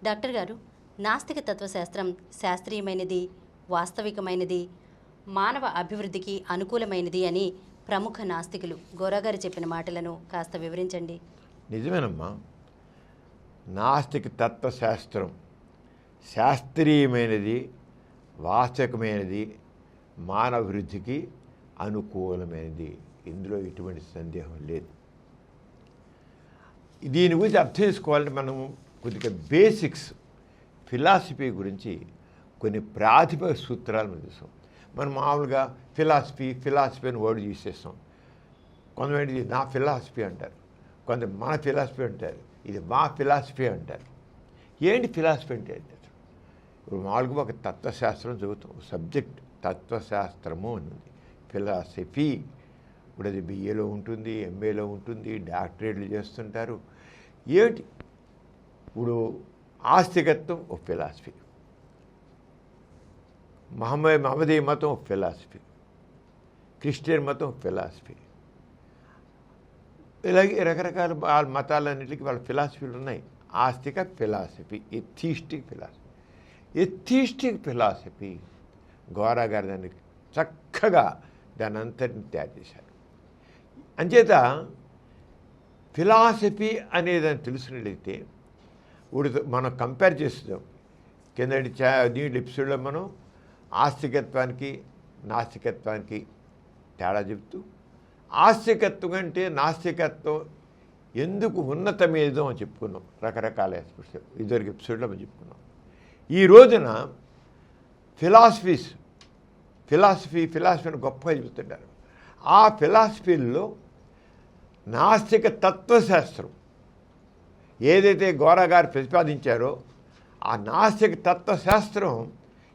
Doctor గారు, నాస్తిక తత్వశాస్త్రం శాస్త్రీయమైనది, వాస్తవికమైనది, మానవ అభివృద్ధికి అనుకూలమైనది అని ప్రముఖ నాస్తికులు గోరాగారు చెప్పిన మాటలను కాస్త వివరించండి. నిజమేనమ్మా. నాస్తిక తత్వశాస్త్రం శాస్త్రీయమైనది, వాస్తవికమైనది, మానవ అభివృద్ధికి అనుకూలమైనది. ఇందులో ఎటువంటి సందేహం లేదు. దీని గురించి అర్థం చేసుకోవాలంటే మనం కొద్దిగా బేసిక్స్ ఫిలాసఫీ గురించి కొన్ని ప్రాథమిక సూత్రాలు మనం చూస్తాం. మనం మామూలుగా ఫిలాసఫీ అని వర్డ్ చూసేస్తాం. కొంతమంది నా ఫిలాసఫీ అంటారు, కొంత మన ఫిలాసఫీ అంటారు, ఇది మా ఫిలాసఫీ అంటారు. ఏంటి ఫిలాసఫీ అంటే? ఇప్పుడు మామూలుగా ఒక తత్వశాస్త్రం చదువుతాం, సబ్జెక్ట్ తత్వశాస్త్రము అని ఉంది. ఫిలాసఫీ ఇప్పుడు అది బిఏలో ఉంటుంది, ఎంఏలో ఉంటుంది, డాక్టరేట్లు చేస్తుంటారు. ఏమిటి ఇప్పుడు ఆస్తికత్వం ఒక ఫిలాసఫీ, మహమ్మదీ మతం ఒక ఫిలాసఫీ, క్రిస్టియన్ మతం ఒక ఫిలాసఫీ. ఇలాగే రకరకాల మతాలన్నింటికి వాళ్ళ ఫిలాసఫీలు ఉన్నాయి. ఆస్తిక ఫిలాసఫీ, ఎథీస్టిక్ ఫిలాసఫీ గోరా గారు దాన్ని చక్కగా దాని అంతటిని తయారు చేశారు. అంచేత ఫిలాసఫీ అనేదాన్ని తెలుసుకున్నట్లయితే ఇప్పుడు మనం కంపేర్ చేస్తున్నాం. కిందటి దీంట్లో ఎపిసోడ్లో మనం ఆస్తికత్వానికి నాస్తికత్వానికి తేడా చెప్తూ, ఆస్తికత్వం అంటే నాస్తికత్వం ఎందుకు ఉన్నతమేదో అని చెప్పుకున్నాం. రకరకాల ఇదివరకు ఎపిసోడ్లో మనం చెప్పుకున్నాం. ఈ రోజున ఫిలాసఫీని గొప్పగా చెబుతుంటారు. ఆ ఫిలాసఫీల్లో నాస్తిక తత్వశాస్త్రం ఏదైతే గోరా గారు ప్రతిపాదించారో ఆ నాస్తిక తత్వశాస్త్రం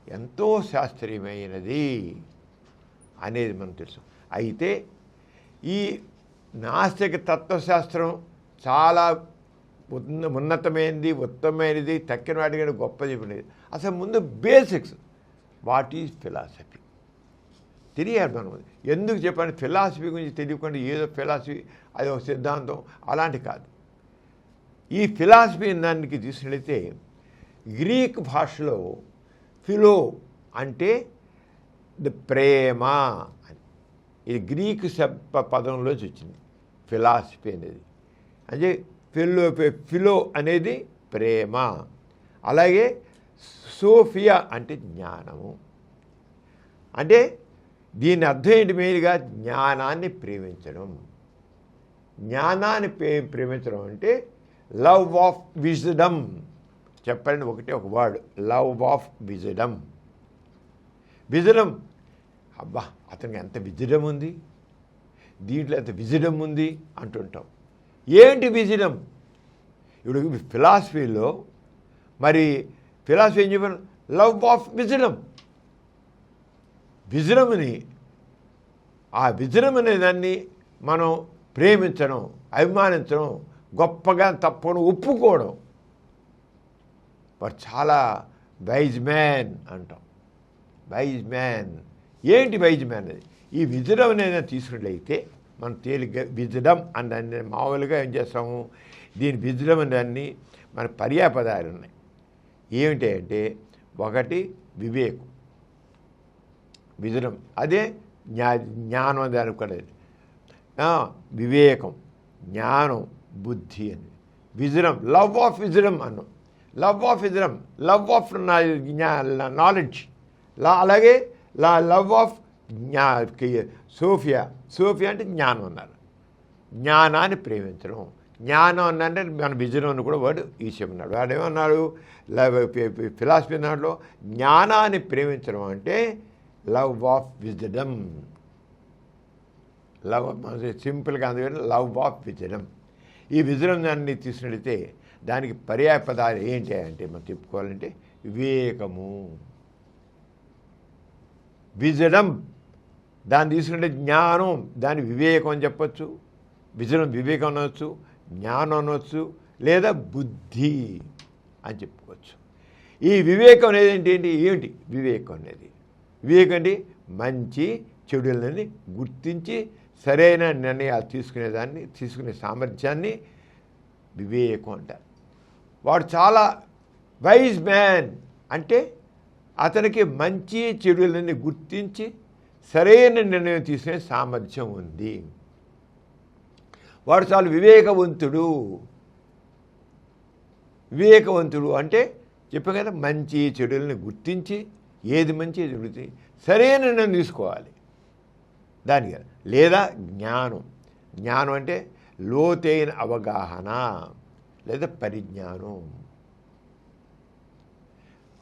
ఎంతో శాస్త్రీయమైనది అనేది మనకు తెలుసు. అయితే ఈ నాస్తిక తత్వశాస్త్రం చాలా ఉన్నతమైనది, ఉత్తమమైనది, తక్కిన వాటికంటే గొప్ప చెప్పినది. అసలు ముందు బేసిక్స్, వాట్ ఈజ్ ఫిలాసఫీ తెలియాలి. మనం ఎందుకు చెప్పండి, ఫిలాసఫీ గురించి తెలియకుండా ఏదో ఫిలాసఫీ అది ఒక సిద్ధాంతం అలాంటి కాదు. ఈ ఫిలాసఫీ దానికి తీసుకెళితే గ్రీక్ భాషలో ఫిలో అంటే ప్రేమ అని, ఇది గ్రీకు పదంలోంచి వచ్చింది ఫిలాసఫీ అనేది. అంటే ఫిలో అనేది ప్రేమ, అలాగే సోఫియా అంటే జ్ఞానము. అంటే దీని అర్థం ఏంటి? మెయిన్గా జ్ఞానాన్ని ప్రేమించడం. జ్ఞానాన్ని ప్రేమించడం అంటే లవ్ ఆఫ్ విజ్డమ్. చెప్పండి ఒకటే ఒక వర్డ్, లవ్ ఆఫ్ విజ్డమ్. అబ్బా అతనికి ఎంత విజ్డమ్ ఉంది, దీంట్లో ఎంత విజ్డమ్ ఉంది అంటుంటాం. ఏంటి విజ్డమ్? ఇప్పుడు ఫిలాసఫీలో మరి ఫిలాసఫీ ఏం చెప్పాను? లవ్ ఆఫ్ విజ్డమ్ని ఆ విజ్డమ్ అనే దాన్ని మనం ప్రేమించడం, అభిమానించడం, గొప్పగా తప్పకుండా ఒప్పుకోవడం. వాడు చాలా వైజ్ మ్యాన్ అంటాం. వైజ్ మ్యాన్ ఏంటి వైజ్ మ్యాన్ అది? ఈ విజ్డమ్ అనేది తీసుకున్నట్లయితే మనం తేలిగ్గా విజ్డమ్ అని మామూలుగా ఏం చేస్తాము, దీని విజ్డమ్ అన్ని మన పర్యాపదాలు ఉన్నాయి. ఏమిటి అంటే ఒకటి వివేకం, విజ్డమ్ అదే జ్ఞానం దానికి కూడా వివేకం, జ్ఞానం, బుద్ధి అని. విజ్డమ్, లవ్ ఆఫ్ విజ్డమ్ అన్నాం. లవ్ ఆఫ్ నాలెడ్జ్, అలాగే లవ్ ఆఫ్ సోఫియా అంటే జ్ఞానం అన్నారు. జ్ఞానాన్ని ప్రేమించడం. జ్ఞానం అన్నంటే మన విజయంలో కూడా వాడు ఈశ్వరున్నాడు. వాడు ఏమన్నాడు ఫిలాసఫీ దాంట్లో? జ్ఞానాన్ని ప్రేమించడం అంటే లవ్ ఆఫ్ విజ్డమ్. సింపుల్గా అందుకని లవ్ ఆఫ్ విజ్డమ్. ఈ విజ్డమ్ దాన్ని తీసుకున్నట్లయితే దానికి పర్యాయ పదాలు ఏంటి అంటే మనం చెప్పుకోవాలంటే వివేకము, విజ్డమ్ దాన్ని తీసుకుంటే జ్ఞానం, దాన్ని వివేకం అని చెప్పచ్చు, విజ్డమ్ వివేకం అనవచ్చు, జ్ఞానం అనవచ్చు, లేదా బుద్ధి అని చెప్పుకోవచ్చు. ఈ వివేకం అనేది ఏమిటి? వివేకం అనేది అంటే మంచి చెడులని గుర్తించి సరైన నిర్ణయాలు తీసుకునే సామర్థ్యాన్ని వివేకం అంటారు. వాడు చాలా వైజ్ మ్యాన్ అంటే అతనికి మంచి చెడులని గుర్తించి సరైన నిర్ణయం తీసుకునే సామర్థ్యం ఉంది. వాడు చాలా వివేకవంతుడు. వివేకవంతుడు అంటే చెప్పాం కదా, మంచి చెడులని గుర్తించి ఏది మంచి ఏది చెడు సరైన నిర్ణయం తీసుకోవాలి దానికి. లేదా జ్ఞానం. జ్ఞానం అంటే లోతైన అవగాహన లేదా పరిజ్ఞానం.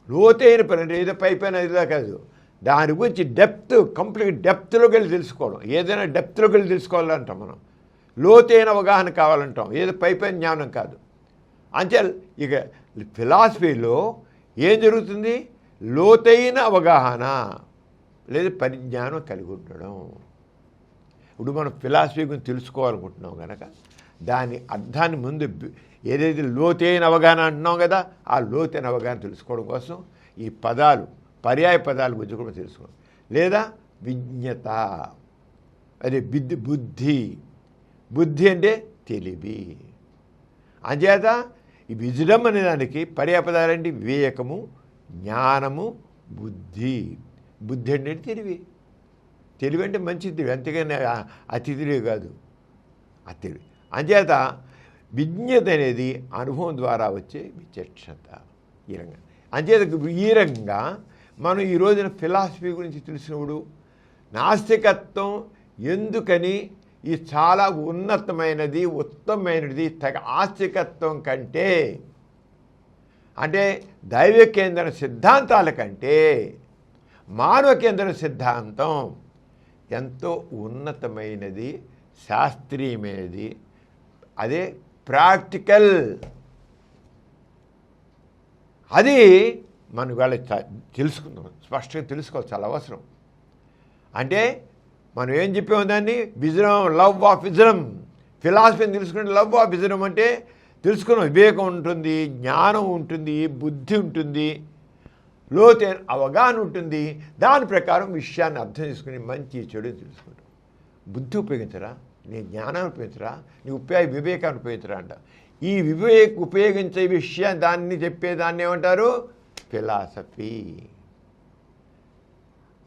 లోతైన పని అంటే ఏదో పైపైన ఇదిలా కాదు, దాని గురించి డెప్త్, కంప్లీట్ డెప్త్లోకి వెళ్ళి తెలుసుకోవడం. ఏదైనా డెప్త్లోకి వెళ్ళి తెలుసుకోవాలంటాం మనం. లోతైన అవగాహన కావాలంటాం, ఏదో పైపైన జ్ఞానం కాదు. అంటే ఇక ఫిలాసఫీలో ఏం జరుగుతుంది? లోతైన అవగాహన లేదా పరిజ్ఞానం కలిగి ఉండడం. ఇప్పుడు మనం ఫిలాసఫీ గురించి తెలుసుకోవాలనుకుంటున్నాం కనుక దాని అర్థాన్ని ముందు ఏదైతే లోతైన అవగాహన అంటున్నాం కదా, ఆ లోతైన అవగాహన తెలుసుకోవడం కోసం ఈ పదాలు, పర్యాయ పదాల గురించి కూడా తెలుసుకోవడం. లేదా విజ్ఞత, అదే బుద్ధి. బుద్ధి అంటే తెలివి. అంచేత ఈ విజ్డమ్ అనే దానికి పర్యాయ పదాలు అంటే వివేకము, జ్ఞానము, బుద్ధి. బుద్ధి అంటే తెలివి. తెలివి అంటే మంచి తెలివి, అంతేగాని అతి తెలివి కాదు, అతి తెలివి. అంచేత విజ్ఞత అనేది అనుభవం ద్వారా వచ్చే విచక్షత. ఈ రంగా అంచేత ఈ రంగా మనం ఈ రోజున ఫిలాసఫీ గురించి తెలిసినప్పుడు నాస్తికత్వం ఎందుకని ఇది చాలా ఉన్నతమైనది, ఉత్తమమైనది, ఆస్తికత్వం కంటే అంటే దైవ కేంద్ర సిద్ధాంతాల కంటే మానవ కేంద్ర సిద్ధాంతం ఎంతో ఉన్నతమైనది, శాస్త్రీయమైనది, అదే ప్రాక్టికల్. అది మనం వాళ్ళ తెలుసుకుందాం, స్పష్టంగా తెలుసుకోవాలి, చాలా అవసరం. అంటే మనం ఏం చెప్పాము దాన్ని? విజడం, లవ్ ఆఫ్ విజడం. ఫిలాసఫీని తెలుసుకుంటే లవ్ ఆఫ్ విజడం అంటే తెలుసుకున్న వివేకం ఉంటుంది, జ్ఞానం ఉంటుంది, బుద్ధి ఉంటుంది, లోతైన అవగాహన ఉంటుంది. దాని ప్రకారం విషయాన్ని అర్థం చేసుకుని మంచి చెడు తెలుసుకుంటాం. బుద్ధి ఉపయోగించరా, నీ జ్ఞానాన్ని ఉపయోగించరా, నీ వివేకాన్ని ఉపయోగించరా అంట. ఈ ఉపయోగించే విషయం దాన్ని చెప్పేదాన్ని ఏమంటారు? ఫిలాసఫీ.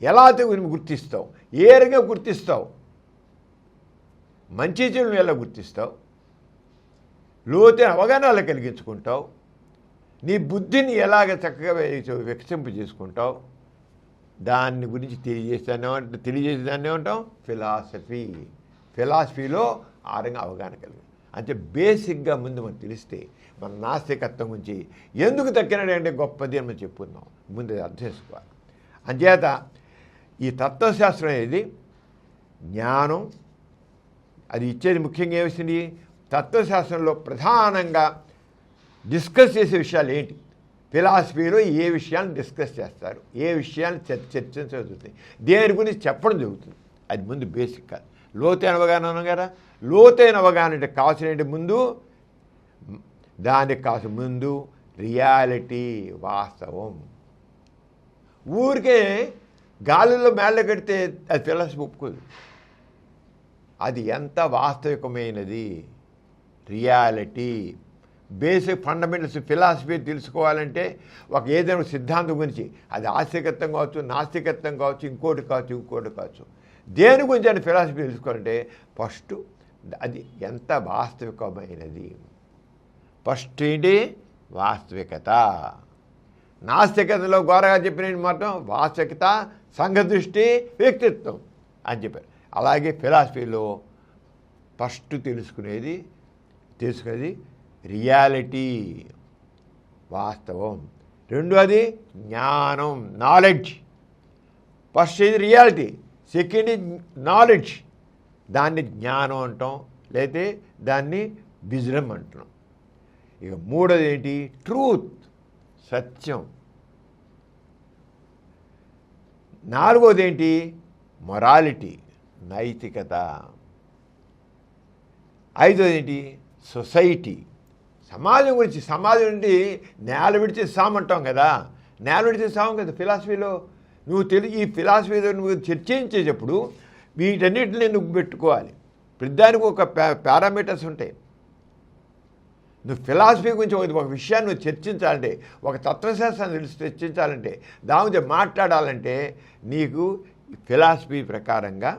ఎలా గుర్తిస్తావు? ఏ రకంగా గుర్తిస్తావు? మంచి చెడును ఎలా గుర్తిస్తావు? లోతైన అవగాహన కలిగించుకుంటావు? నీ బుద్ధిని ఎలాగ చక్కగా వికసింప చేసుకుంటావు? దాన్ని గురించి తెలియజేసేదాన్ని ఏమంటాం? ఫిలాసఫీ. ఫిలాసఫీలో ఆ రంగా అవగాహన కలిగి అంటే బేసిక్గా ముందు మనం తెలిస్తే మన నాస్తికత్వం గురించి ఎందుకు తక్కినట్టు గొప్పది అని మనం చెప్పుకుందాం. ముందు అర్థం చేసుకోవాలి. అంచేత ఈ తత్వశాస్త్రం అనేది జ్ఞానం, అది ఇచ్చేది ముఖ్యంగా ఏమిస్తుంది? తత్వశాస్త్రంలో ప్రధానంగా డిస్కస్ చేసే విషయాలు ఏంటి? ఫిలాసఫీలో ఏ విషయాన్ని డిస్కస్ చేస్తారు, ఏ విషయాన్ని చర్చించడం జరుగుతుంది, దేని గురించి చెప్పడం జరుగుతుంది. అది ముందు బేసిక్ కాదు. లోతైన అవగాహన అన్నాం కదా. లోతైన అవగాహన అంటే కావాల్సిన ముందు, దానికి కావాల్సిన ముందు రియాలిటీ, వాస్తవం. ఊరికే గాలిలో మేళ్ళ కడితే అది ఫిలాసఫీ ఒప్పుకోదు. అది ఎంత వాస్తవికమైనది, రియాలిటీ, బేసిక్ ఫండమెంటల్స్. ఫిలాసఫీ తెలుసుకోవాలంటే ఒక ఏదైనా సిద్ధాంతం గురించి, అది ఆస్తికత్వం కావచ్చు, నాస్తికత్వం కావచ్చు, ఇంకోటి కావచ్చు, దేని గురించి అని ఫిలాసఫీ తెలుసుకోవాలంటే ఫస్ట్ అది ఎంత వాస్తవికమైనది. ఫస్ట్ ఏంటి? వాస్తవికత. నాస్తికతలో ఘోరగా చెప్పిన మాత్రం వాస్తవికత, సంఘదృష్టి, వ్యక్తిత్వం అని చెప్పారు. అలాగే ఫిలాసఫీలో ఫస్ట్ తెలుసుకునేది రియాలిటీ, వాస్తవం. రెండోది జ్ఞానం, నాలెడ్జ్. ఫస్ట్ ఇది రియాలిటీ, సెకండ్ నాలెడ్జ్, దాన్ని జ్ఞానం అంటాం, లేకపోతే దాన్ని విజ్డమ్ అంటున్నాం. ఇక మూడోది ఏంటి? ట్రూత్, సత్యం. నాలుగోది ఏంటి? మొరాలిటీ, నైతికత. ఐదోది ఏంటి? సొసైటీ, సమాజం గురించి. సమాజం నుండి నేల విడిచి సామంటాం కదా, నేల విడిచి సామం కదా ఫిలాసఫీలో. నువ్వు ఈ ఫిలాసఫీలో నువ్వు చర్చించేటప్పుడు వీటన్నిటిని నువ్వు పెట్టుకోవాలి. ప్రతిదానికి ఒక పారామీటర్స్ ఉంటాయి. నువ్వు ఫిలాసఫీ గురించి ఒక విషయాన్ని నువ్వు చర్చించాలంటే, ఒక తత్వశాస్త్రాన్ని చర్చించాలంటే, దాని గురించి మాట్లాడాలంటే నీకు ఫిలాసఫీ ప్రకారంగా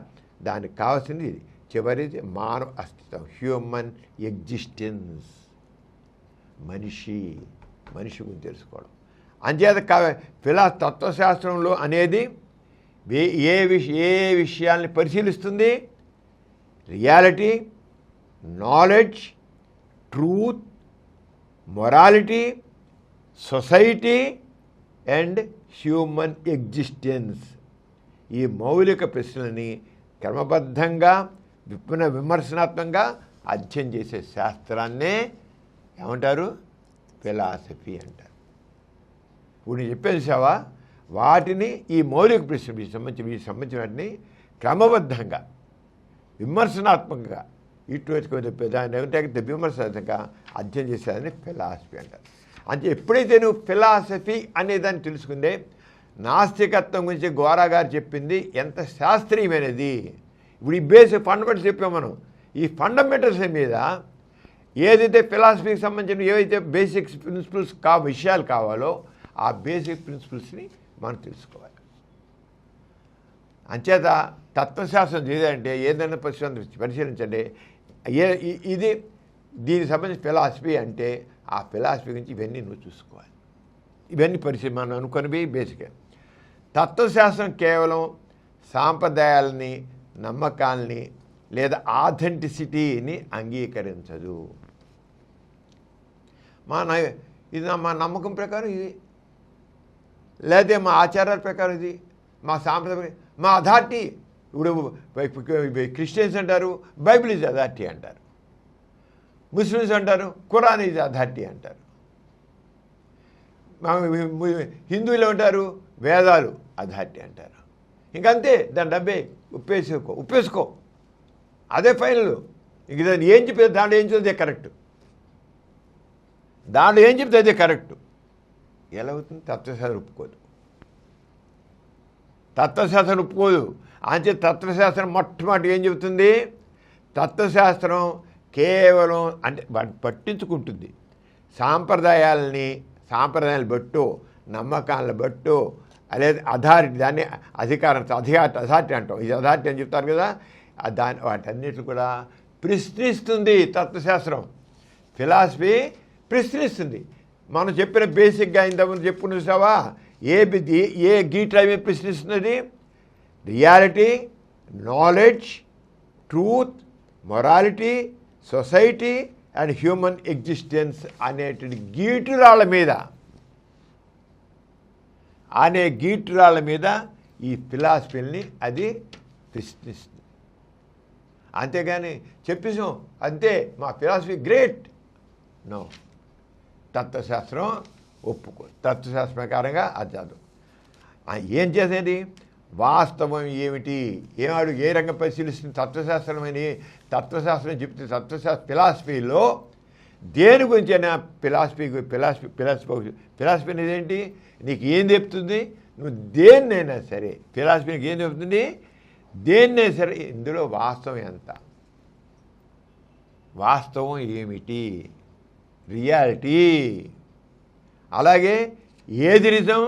దానికి కావాల్సింది ఇది. చివరిది మానవ అస్తిత్వం, హ్యూమన్ ఎగ్జిస్టెన్స్, మనిషి గురించి తెలుసుకోవడం. అంచేత తత్వశాస్త్రంలో అనేది ఏ విషయాల్ని పరిశీలిస్తుంది? Reality, knowledge, truth, morality, society and human existence. ఈ మౌలిక ప్రశ్నలని క్రమబద్ధంగా విమర్శనాత్మకంగా అధ్యయనం చేసే శాస్త్రాన్నే ఏమంటారు? ఫిలాసఫీ అంటారు. ఇప్పుడు నేను చెప్పేసావా, వాటిని ఈ మౌలిక ప్రశ్నలకు సంబంధించిన వాటిని క్రమబద్ధంగా విమర్శనాత్మకంగా దాన్ని ఏమిటంటే విమర్శనాత్మకంగా అధ్యయనం చేసేదాన్ని ఫిలాసఫీ అంటారు. అంటే ఎప్పుడైతే నువ్వు ఫిలాసఫీ అనే దాన్ని తెలుసుకుందే, నాస్తికత్వం గురించి గోరా గారు చెప్పింది ఎంత శాస్త్రీయమైనది. ఇప్పుడు ఈ బేసిక్ ఫండమెంటల్స్ చెప్పాం మనం. ఈ ఫండమెంటల్స్ మీద ఏదైతే ఫిలాసఫీకి సంబంధించిన ఏవైతే బేసిక్ ప్రిన్సిపల్స్ విషయాలు కావాలో ఆ బేసిక్ ప్రిన్సిపల్స్ని మనం తెలుసుకోవాలి. అంచేత తత్వశాస్త్రం ఏదంటే ఏదైనా పరిశీలించండి, ఇది దీనికి సంబంధించిన ఫిలాసఫీ అంటే ఆ ఫిలాసఫీ గురించి ఇవన్నీ నువ్వు చూసుకోవాలి. ఇవన్నీ మనం అనుకునేవి బేసిక్గా. తత్వశాస్త్రం కేవలం సాంప్రదాయాలని, నమ్మకాలని లేదా ఆథెంటిసిటీని అంగీకరించదు. ఇది మా నమ్మకం ప్రకారం ఇది, లేదా మా ఆచారాల ప్రకారం ఇది, మా సాంప్రదాయం, మా అథారిటీ. ఇప్పుడు క్రిస్టియన్స్ అంటారు బైబిల్ ఈజ్ అథారిటీ అంటారు, ముస్లిమ్స్ అంటారు ఖురాన్ ఈజ్ అథారిటీ అంటారు, హిందువులు అంటారు వేదాలు అథారిటీ అంటారు. ఇంకంతే, దాని డబ్బే ఒప్పేసుకో, అదే ఫైనల్. ఇంక దాన్ని ఏం చెప్తే దాంట్లో ఏం చెప్తే కరెక్ట్, దాంట్లో ఏం చెప్తే అదే కరెక్ట్. ఎలా అవుతుంది? తత్వశాస్త్రం ఒప్పుకోదు. అంతే తత్వశాస్త్రం మొట్టమొదటి ఏం చెబుతుంది? తత్వశాస్త్రం కేవలం అంటే పట్టించుకుంటుంది సాంప్రదాయాలు బట్టో, నమ్మకాలను బట్టో, లేదా అథారిటీ, దాన్ని అథారిటీ అంటాం. ఇది అథారిటీ అని చెప్తారు కదా, వాటన్నిటిని కూడా ప్రశ్నిస్తుంది తత్వశాస్త్రం. ఫిలాసఫీ ప్రశ్నిస్తుంది. మనం చెప్పిన బేసిక్గా ఇంతకుముందు చెప్పుకుని చూసావా, ఏ గీట్ల మీద ప్రశ్నిస్తున్నది? Reality, knowledge, truth, morality, society and human existence అనేటువంటి గీటురాళ్ళ మీద ఈ ఫిలాసఫీని అది ప్రశ్నిస్తుంది. అంతేగాని చెప్పేసాం అంతే మా ఫిలాసఫీ గ్రేట్, నో. తత్వశాస్త్రం ఒప్పుకో. తత్వశాస్త్ర ప్రకారంగా అది చదువు. ఏం చేసేది? వాస్తవం ఏమిటి, ఏ రంగం పరిశీలిస్తుంది? తత్వశాస్త్రం చెప్తే ఫిలాసఫీలో దేని గురించి అయినా ఫిలాసఫీ అనేది ఏంటి? నీకు ఏం చెప్తుంది? నువ్వు దేన్నైనా సరే ఫిలాసఫీ నీకు ఏం చెప్తుంది? దేన్నైనా సరే ఇందులో వాస్తవం ఎంత, వాస్తవం ఏమిటి, రియాలిటీ, అలాగే ఏది నిజం,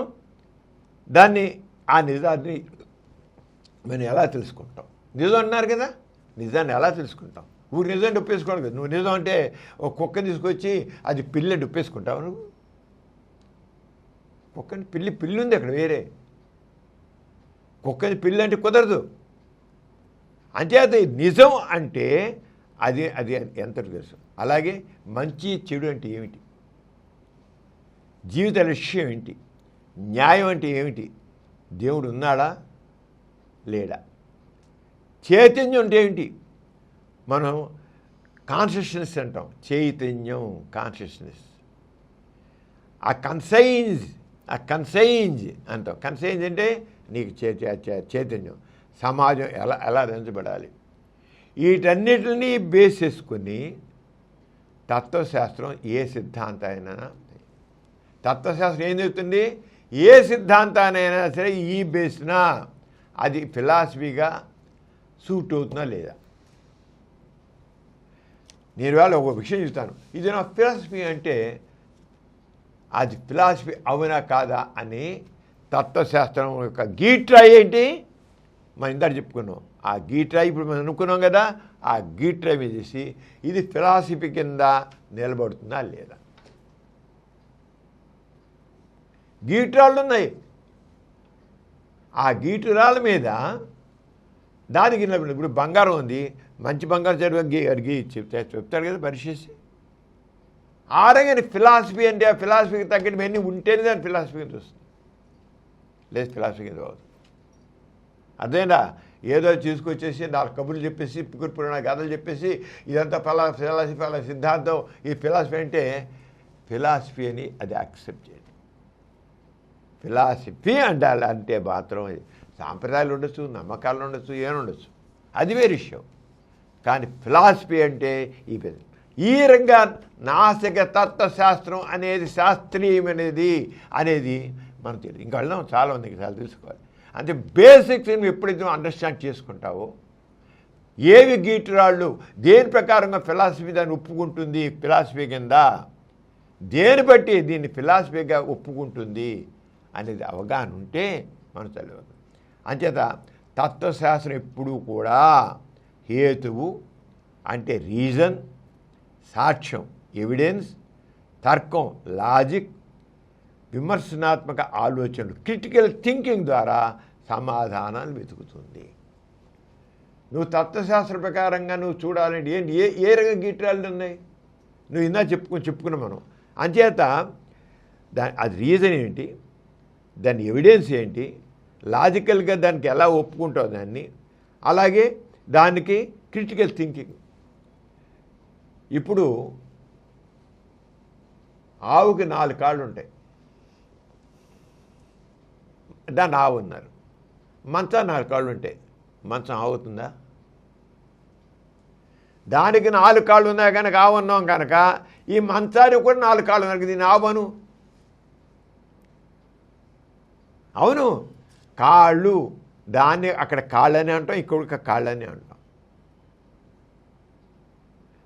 ఆ నిజాన్ని మనం ఎలా తెలుసుకుంటాం? నిజం అన్నారు కదా, నిజాన్ని ఎలా తెలుసుకుంటాం? ఊరు నిజం ఒప్పేసుకోవాలి కదా. నువ్వు నిజం అంటే ఒక కుక్కని తీసుకొచ్చి అది పిల్లి అంటే ఒప్పేసుకుంటావు నువ్వు? కుక్కని పిల్లి ఉంది అక్కడ వేరే, కుక్కని పిల్లి అంటే కుదరదు. అంచేత నిజం అంటే అది ఎంత తెలుసు. అలాగే మంచి చెడు అంటే ఏమిటి, జీవిత లక్ష్యం ఏంటి, న్యాయం అంటే ఏమిటి, దేవుడు ఉన్నాడా లేడా, చైతన్యం అంటే ఏంటి? మనం కాన్షియస్నెస్ అంటాం, చైతన్యం, కాన్షియస్నెస్. ఆ కన్సైన్స్ అంటాం. కన్సైన్స్ అంటే నీకు చైతన్యం, సమాజం ఎలా రచించబడాలి, వీటన్నిటిని బేస్ చేసుకుని తత్వశాస్త్రం ఏ సిద్ధాంతానైనా, తత్వశాస్త్రం ఏం చెప్తుంది? ఏ సిద్ధాంతానైనా సరే ఈ బేస్న అది ఫిలాసఫీగా సూట్ అవుతుందా లేదా. నేను వేళ ఒక విషయం చెప్తాను, ఇది నా ఫిలాసఫీ అంటే అది ఫిలాసఫీ అవునా కాదా అని తత్వశాస్త్రం యొక్క గీట్రాయి ఏంటి మనం ఇందాక చెప్పుకున్నాం. ఆ గీట్రాయి ఇప్పుడు మనం అనుకున్నాం కదా, ఆ గీట్రాయి మీద చేసి ఇది ఫిలాసఫీ కింద నిలబడుతుందా లేదా. గీట్రాళ్ళు ఉన్నాయి, ఆ గీటురాల మీద దానికి ఇప్పుడు బంగారం ఉంది, మంచి బంగారం చెప్తాడు కదా పరిచేసి. ఆరగానే ఫిలాసఫీ అంటే ఆ ఫిలాసఫీకి తగ్గట్టు ఇవన్నీ ఉంటేనే దాని ఫిలాసఫీ కింద వస్తుంది, లేదు ఫిలాసఫీ కింద అవుతుంది. అదేనా ఏదో తీసుకొచ్చేసి 4 కబుర్లు చెప్పేసి పురాణ కథలు చెప్పేసి ఇదంతా ఫిలాసఫీ సిద్ధాంతం ఈ ఫిలాసఫీ అంటే ఫిలాసఫీ అని అది యాక్సెప్ట్ చేయండి. ఫిలాసఫీ అంటే మాత్రం సాంప్రదాయాలు ఉండొచ్చు, నమ్మకాలు ఉండొచ్చు, ఏముండొచ్చు, అది వేరే విషయం. కానీ ఫిలాసఫీ అంటే ఈ రంగా నాస్తిక తత్వశాస్త్రం అనేది శాస్త్రీయమైనది అనేది మనకు తెలియదు. ఇంకా వెళ్దాం, చాలా మందికి చాలా తెలుసుకోవాలి. అంటే బేసిక్స్ నువ్వు ఎప్పుడైతే అండర్స్టాండ్ చేసుకుంటావో ఏవి గీటురాళ్ళు దేని ప్రకారంగా ఫిలాసఫీ దాన్ని ఒప్పుకుంటుంది, ఫిలాసఫీ కింద దేని బట్టి దీన్ని ఫిలాసఫీగా ఒప్పుకుంటుంది అనేది అవగాహన ఉంటే మనం చదివాం. అంచేత తత్వశాస్త్రం ఎప్పుడూ కూడా హేతువు అంటే రీజన్, సాక్ష్యం ఎవిడెన్స్, తర్కం లాజిక్, విమర్శనాత్మక ఆలోచనలు క్రిటికల్ థింకింగ్ ద్వారా సమాధానాలు వెతుకుతుంది. నువ్వు తత్వశాస్త్ర ప్రకారంగా నువ్వు చూడాలంటే ఏంటి ఏ రకంగా గీట్రాలు ఉన్నాయి నువ్వు ఇందా చెప్పుకున్నాం మనం. అంచేత అది రీజన్ ఏంటి, దాని ఎవిడెన్స్ ఏంటి, లాజికల్గా దానికి ఎలా ఒప్పుకుంటావు దాన్ని, అలాగే దానికి క్రిటికల్ థింకింగ్. ఇప్పుడు ఆవుకి 4 కాళ్ళు ఉంటాయి, దాన్ని ఆవు ఉన్నారు. మంచం 4 కాళ్ళు ఉంటాయి, మంచం ఆవుతుందా? దానికి 4 కాళ్ళు ఉన్నాయి కనుక ఆవు ఉన్నాం కనుక ఈ మంచానికి కూడా 4 కాళ్ళు ఉన్నాయి, దీన్ని ఆవను. అవును, కాళ్ళు దాన్ని అక్కడ కాళ్ళని అంటాం, ఇక్కడ కాళ్ళని అంటాం.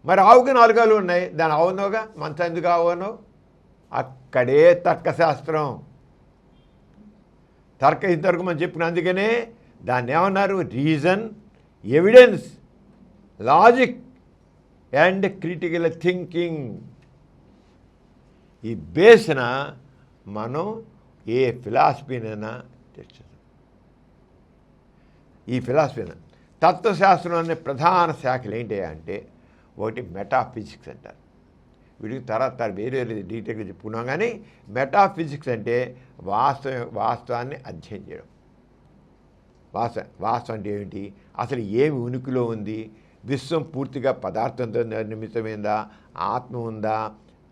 మరి ఆవుకి 4 కాళ్ళు ఉన్నాయి, దాని ఆవునోగా, మంచం ఎందుకు ఆవునో? అక్కడే తర్కశాస్త్రం. ఇంతవరకు మనం చెప్పిన అందుకనే దాన్ని ఏమన్నారు, reason, evidence, logic and critical thinking. ఈ బేస్న మనం ఏ ఫిలాసఫీనైనా తెచ్చాం. ఈ ఫిలాసఫీన తత్వశాస్త్రం అనే ప్రధాన శాఖలు ఏంటి అంటే, ఒకటి మెటాఫిజిక్స్ అంటారు. వీటికి తర్వాత వేరే డీటెయిల్గా చెప్పుకున్నాం. కానీ మెటాఫిజిక్స్ అంటే వాస్తవాన్ని అధ్యయనం చేయడం. వాస్తవం అంటే ఏమిటి, అసలు ఏమి ఉనికిలో ఉంది, విశ్వం పూర్తిగా పదార్థంతో నిర్మితమైందా, ఆత్మ ఉందా,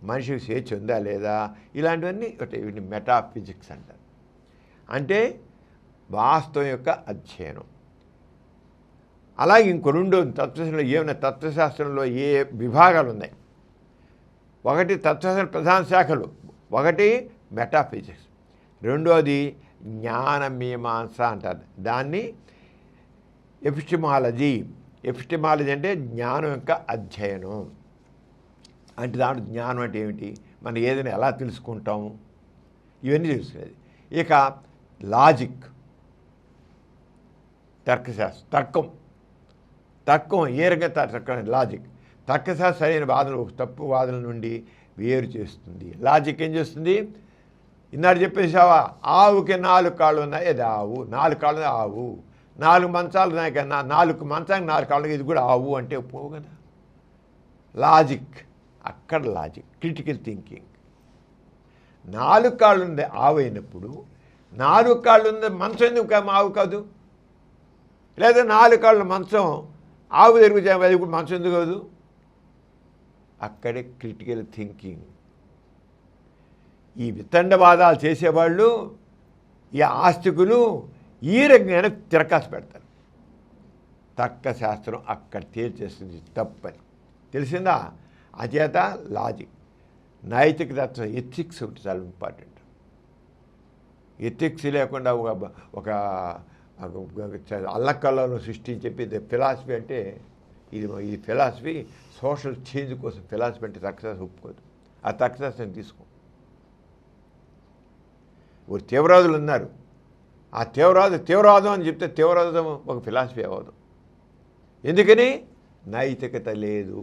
మనిషికి స్వేచ్ఛ ఉందా లేదా, ఇలాంటివన్నీ వీటిని మెటాఫిజిక్స్ అంటారు. అంటే వాస్తవం యొక్క అధ్యయనం. అలాగే ఇంకో 2 తత్వశాస్త్రంలో ఏమైనా తత్వశాస్త్రంలో ఏ విభాగాలు ఉన్నాయి. ఒకటి తత్వశాస్త్రం ప్రధాన శాఖలు, ఒకటి మెటాఫిజిక్స్, రెండోది జ్ఞానమీమాంస అంటారు. దాన్ని ఎపిస్టిమాలజీ అంటే జ్ఞానం యొక్క అధ్యయనం. అంటే దాంట్లో జ్ఞానం అంటే ఏమిటి, మనం ఏదైనా ఎలా తెలుసుకుంటాము, ఇవన్నీ తెలుసుకునేది. ఇక లాజిక్, తర్కం ఏ రకంగా తర్కం, లాజిక్ తర్కశాస్త్రం సరైన వాదనలు తప్పు వాదనల నుండి వేరు చేస్తుంది. లాజిక్ ఏం చేస్తుంది, ఇన్నాడు చెప్పేసావా, ఆవుకి 4 కాళ్ళు ఉన్నాయి, అది ఆవు. 4 కాళ్ళు ఆవు. 4 మంచాలు ఉన్నాయి కన్నా 4 మంచానికి 4 కాళ్ళు, ఇది కూడా ఆవు అంటే పోవు కదా. లాజిక్, అక్కడ లాజిక్, క్రిటికల్ థింకింగ్. 4 కాళ్ళు ఉంది ఆవు అయినప్పుడు 4 కాళ్ళు ఉంది మంచం ఎందుకు ఆవు కాదు, లేదా 4 కాళ్ళు మంచం ఆవు తిరుగుతాయి, అది ఇప్పుడు మంచం ఎందుకు కాదు. అక్కడే క్రిటికల్ థింకింగ్. ఈ వితండవాదాలు చేసేవాళ్ళు, ఈ ఆస్తికులు ఈ రకంగానే తిరకాసు పెడతారు. తర్కశాస్త్రం అక్కడ తేల్చేస్తుంది తప్పని తెలిసిందా. అచేత లాజిక్, నైతిక తత్వం, ఎథిక్స్ ఒకటి చాలా ఇంపార్టెంట్. ఎథిక్స్ లేకుండా ఒక అల్లకల్లలో సృష్టించి చెప్పేది ఫిలాసఫీ అంటే ఇది ఫిలాసఫీ, సోషల్ చేంజ్ కోసం ఫిలాసఫీ అంటే తర్కశాస్త్రం ఒప్పుకోదు. ఆ తర్కశాస్త్రం తీసుకో. ఒక తీవ్రవాదులు ఉన్నారు, ఆ తీవ్రవాదం అని చెప్తే తీవ్రవాదం ఒక ఫిలాసఫీ అవ్వదు. ఎందుకని? నైతికత లేదు,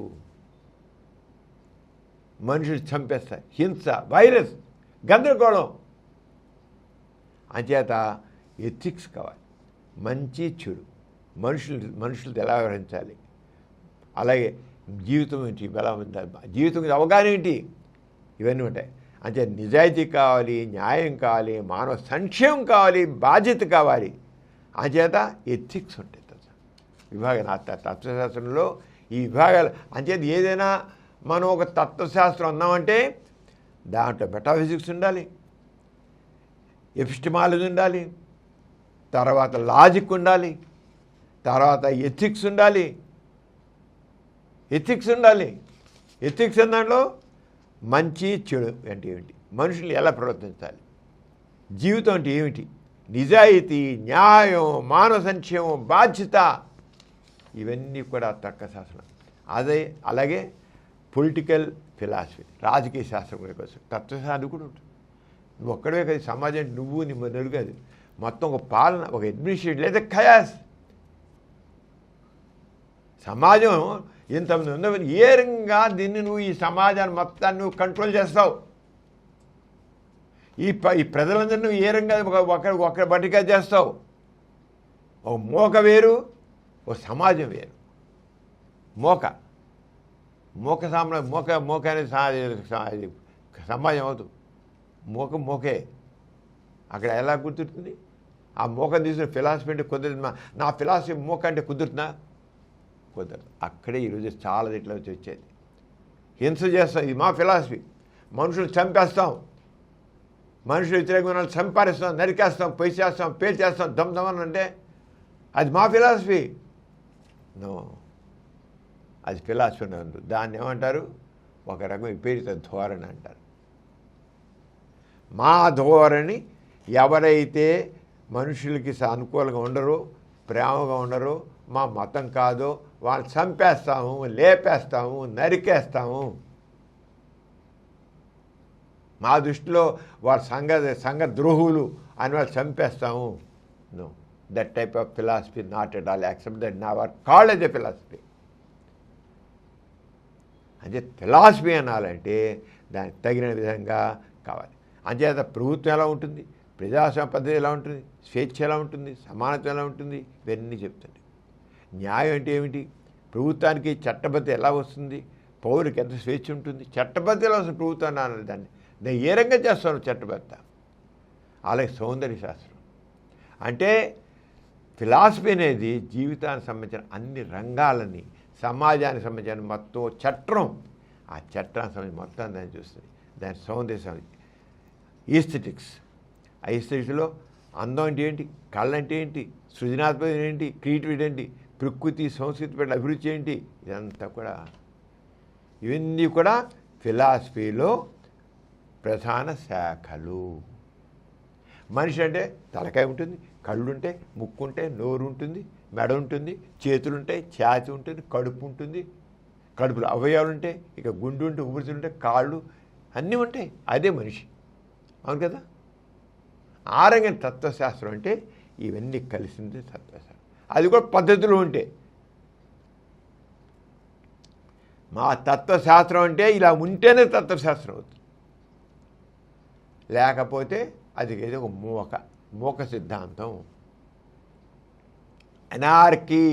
మనుషులు చంపేస్తాయి, హింస, వైరస్, గందరగోళం. అంచేత ఎథిక్స్ కావాలి, మంచి చెడు, మనుషులతో ఎలా వ్యవహరించాలి, అలాగే జీవితం ఏంటి, ఎలా ఉండాలి, జీవితం మీద అవగాహన ఏంటి, ఇవన్నీ ఉంటాయి. అంటే నిజాయితీ కావాలి, న్యాయం కావాలి, మానవ సంక్షేమం కావాలి, బాధ్యత కావాలి. అంచేత ఎథిక్స్ ఉంటాయి విభాగం. తత్వశాస్త్రంలో ఈ విభాగాలు. అంచేత ఏదైనా మనం ఒక తత్వశాస్త్రం అన్నామంటే దాంట్లో మెటాఫిజిక్స్ ఉండాలి, ఎపిస్టమాలజీ ఉండాలి, తర్వాత లాజిక్ ఉండాలి, తర్వాత ఎథిక్స్ ఉండాలి. ఎథిక్స్ దాంట్లో మంచి చెడు అంటే ఏమిటి, మనుషులు ఎలా ప్రవర్తించాలి, జీవితం అంటే ఏమిటి, నిజాయితీ, న్యాయం, మానవ సంక్షేమం, బాధ్యత, ఇవన్నీ కూడా తర్కశాస్త్రం. అలాగే పొలిటికల్ ఫిలాసఫీ, రాజకీయ శాస్త్రం కూడా కోసం తత్వశాస్త్రం కూడా ఉంటుంది. నువ్వు ఒక్కడే కదా సమాజం, నువ్వు నీ నలుగు కాదు, మొత్తం ఒక పాలన, ఒక అడ్మినిస్ట్రేషన్ లేదా ఖయాస్. సమాజం ఇంతమంది ఉన్నవని ఏ రకంగా దీన్ని నువ్వు ఈ సమాజాన్ని మొత్తాన్ని నువ్వు కంట్రోల్ చేస్తావు, ఈ ప్రజలందరినీ నువ్వు ఏ రకంగా ఒకరి బట్టిగా చేస్తావు. ఒక మోక వేరు, ఒక సమాజం వేరు. మోక అనేది సమాజం అవుతుంది. మోకే అక్కడ ఎలా కుదురుతుంది? ఆ మోకం తీసుకుని ఫిలాసఫీ అంటే కుదరదు. నా ఫిలాసఫీ మోక అంటే కుదురుతుందా? కుదరదు. అక్కడే ఈరోజు చాలా ఇట్లా వచ్చేది. హింస చేస్తాం, ఇది మా ఫిలాసఫీ. మనుషులు చంపేస్తాం, మనుషులు వ్యతిరేకంగా చంపారేస్తాం, నరికేస్తాం, పొయ్యేస్తాం, పేల్చేస్తాం, దమ్దమని అంటే అది మా ఫిలాసఫీ. నో, అది ఫిలాసఫీ అంటారు. దాన్ని ఏమంటారు? ఒక రకం విపరీత ధోరణి అంటారు. మా ధోరణి ఎవరైతే మనుషులకి అనుకూలంగా ఉండరో, ప్రేమగా ఉండరో, మా మతం కాదో వాళ్ళని చంపేస్తాము, లేపేస్తాము, నరికేస్తాము. మా దృష్టిలో వారు సంఘ ద్రోహులు అని వాళ్ళు చంపేస్తాము. No, that type of philosophy not at all accept, that our called as a philosophy. అంటే ఫిలాసఫీ అనాలంటే దానికి తగిన విధంగా కావాలి. అంచేత ప్రభుత్వం ఎలా ఉంటుంది, ప్రజాస్వామ్య పద్ధతి ఎలా ఉంటుంది, స్వేచ్ఛ ఎలా ఉంటుంది, సమానత్వం ఎలా ఉంటుంది, ఇవన్నీ చెప్తుంది. న్యాయం అంటే ఏమిటి, ప్రభుత్వానికి చట్టబద్ధత ఎలా వస్తుంది, పౌరునికి ఎంత స్వేచ్ఛ ఉంటుంది, చట్టబద్ధత ఎలా వస్తుంది ప్రభుత్వాన్ని అనాలి. దాన్ని ఏ రంగం చేస్తాను చట్టబద్ధత. అలాగే సౌందర్య శాస్త్రం అంటే ఫిలాసఫీ అనేది జీవితానికి సంబంధించిన అన్ని రంగాలని, సమాజానికి సంబంధించిన మొత్తం చట్టం, ఆ చట్టానికి సంబంధించి మొత్తం దాన్ని చూస్తుంది. దాని సౌందర్య ఈస్థెటిక్స్. ఆ ఈస్థెటిక్స్లో అందం అంటే ఏంటి, కళ అంటే ఏంటి, సృజనాత్మకత ఏంటి, క్రియేటివిటీ ఏంటి, ప్రకృతి సంస్కృతి పట్ల అభిరుచి ఏంటి, ఇదంతా కూడా ఇవన్నీ కూడా ఫిలాసఫీలో ప్రధాన శాఖలు. మనిషి అంటే తలకాయ ఉంటుంది, కళ్ళు ఉంటాయి, ముక్కు ఉంటాయి, నోరు ఉంటుంది, మెడ ఉంటుంది, చేతులుంటాయి, ఛాతి ఉంటుంది, కడుపు ఉంటుంది, కడుపులో అవయవాలు ఉంటాయి, ఇక గుండు ఉంటే, ఊపిరితిత్తులు ఉంటాయి, కాళ్ళు అన్నీ ఉంటాయి. అదే మనిషి. అవును కదా? ఆరంగ తత్వశాస్త్రం అంటే ఇవన్నీ కలిసింది తత్వశాస్త్రం. అది కూడా పద్ధతులు ఉంటాయి. మా తత్వశాస్త్రం అంటే ఇలా ఉంటేనే తత్వశాస్త్రం అవుతుంది, లేకపోతే అది ఏదో ఒక మూక సిద్ధాంతం, ఎనార్కీ.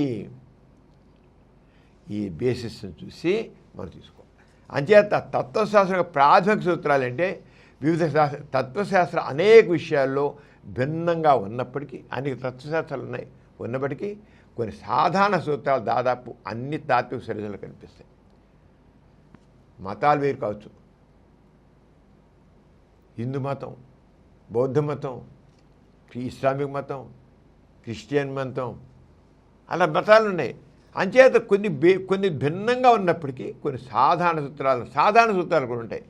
ఈ బేసిస్ని చూసి మనం తీసుకోవాలి. అంచేత తత్వశాస్త్ర ప్రాథమిక సూత్రాలు అంటే వివిధ తత్వశాస్త్ర అనేక విషయాల్లో భిన్నంగా ఉన్నప్పటికీ, అనేక తత్వశాస్త్రాలు ఉన్నప్పటికీ కొన్ని సాధారణ సూత్రాలు దాదాపు అన్ని తాత్విక సరిహద్దులు కనిపిస్తాయి. మతాలు వేరు కావచ్చు, హిందూ మతం, బౌద్ధ మతం, ఇస్లామిక్ మతం, క్రిస్టియన్ మతం, అలా మతాలు ఉన్నాయి. అంచేత కొన్ని భిన్నంగా ఉన్నప్పటికీ కొన్ని సాధారణ సూత్రాలు కూడా ఉంటాయి.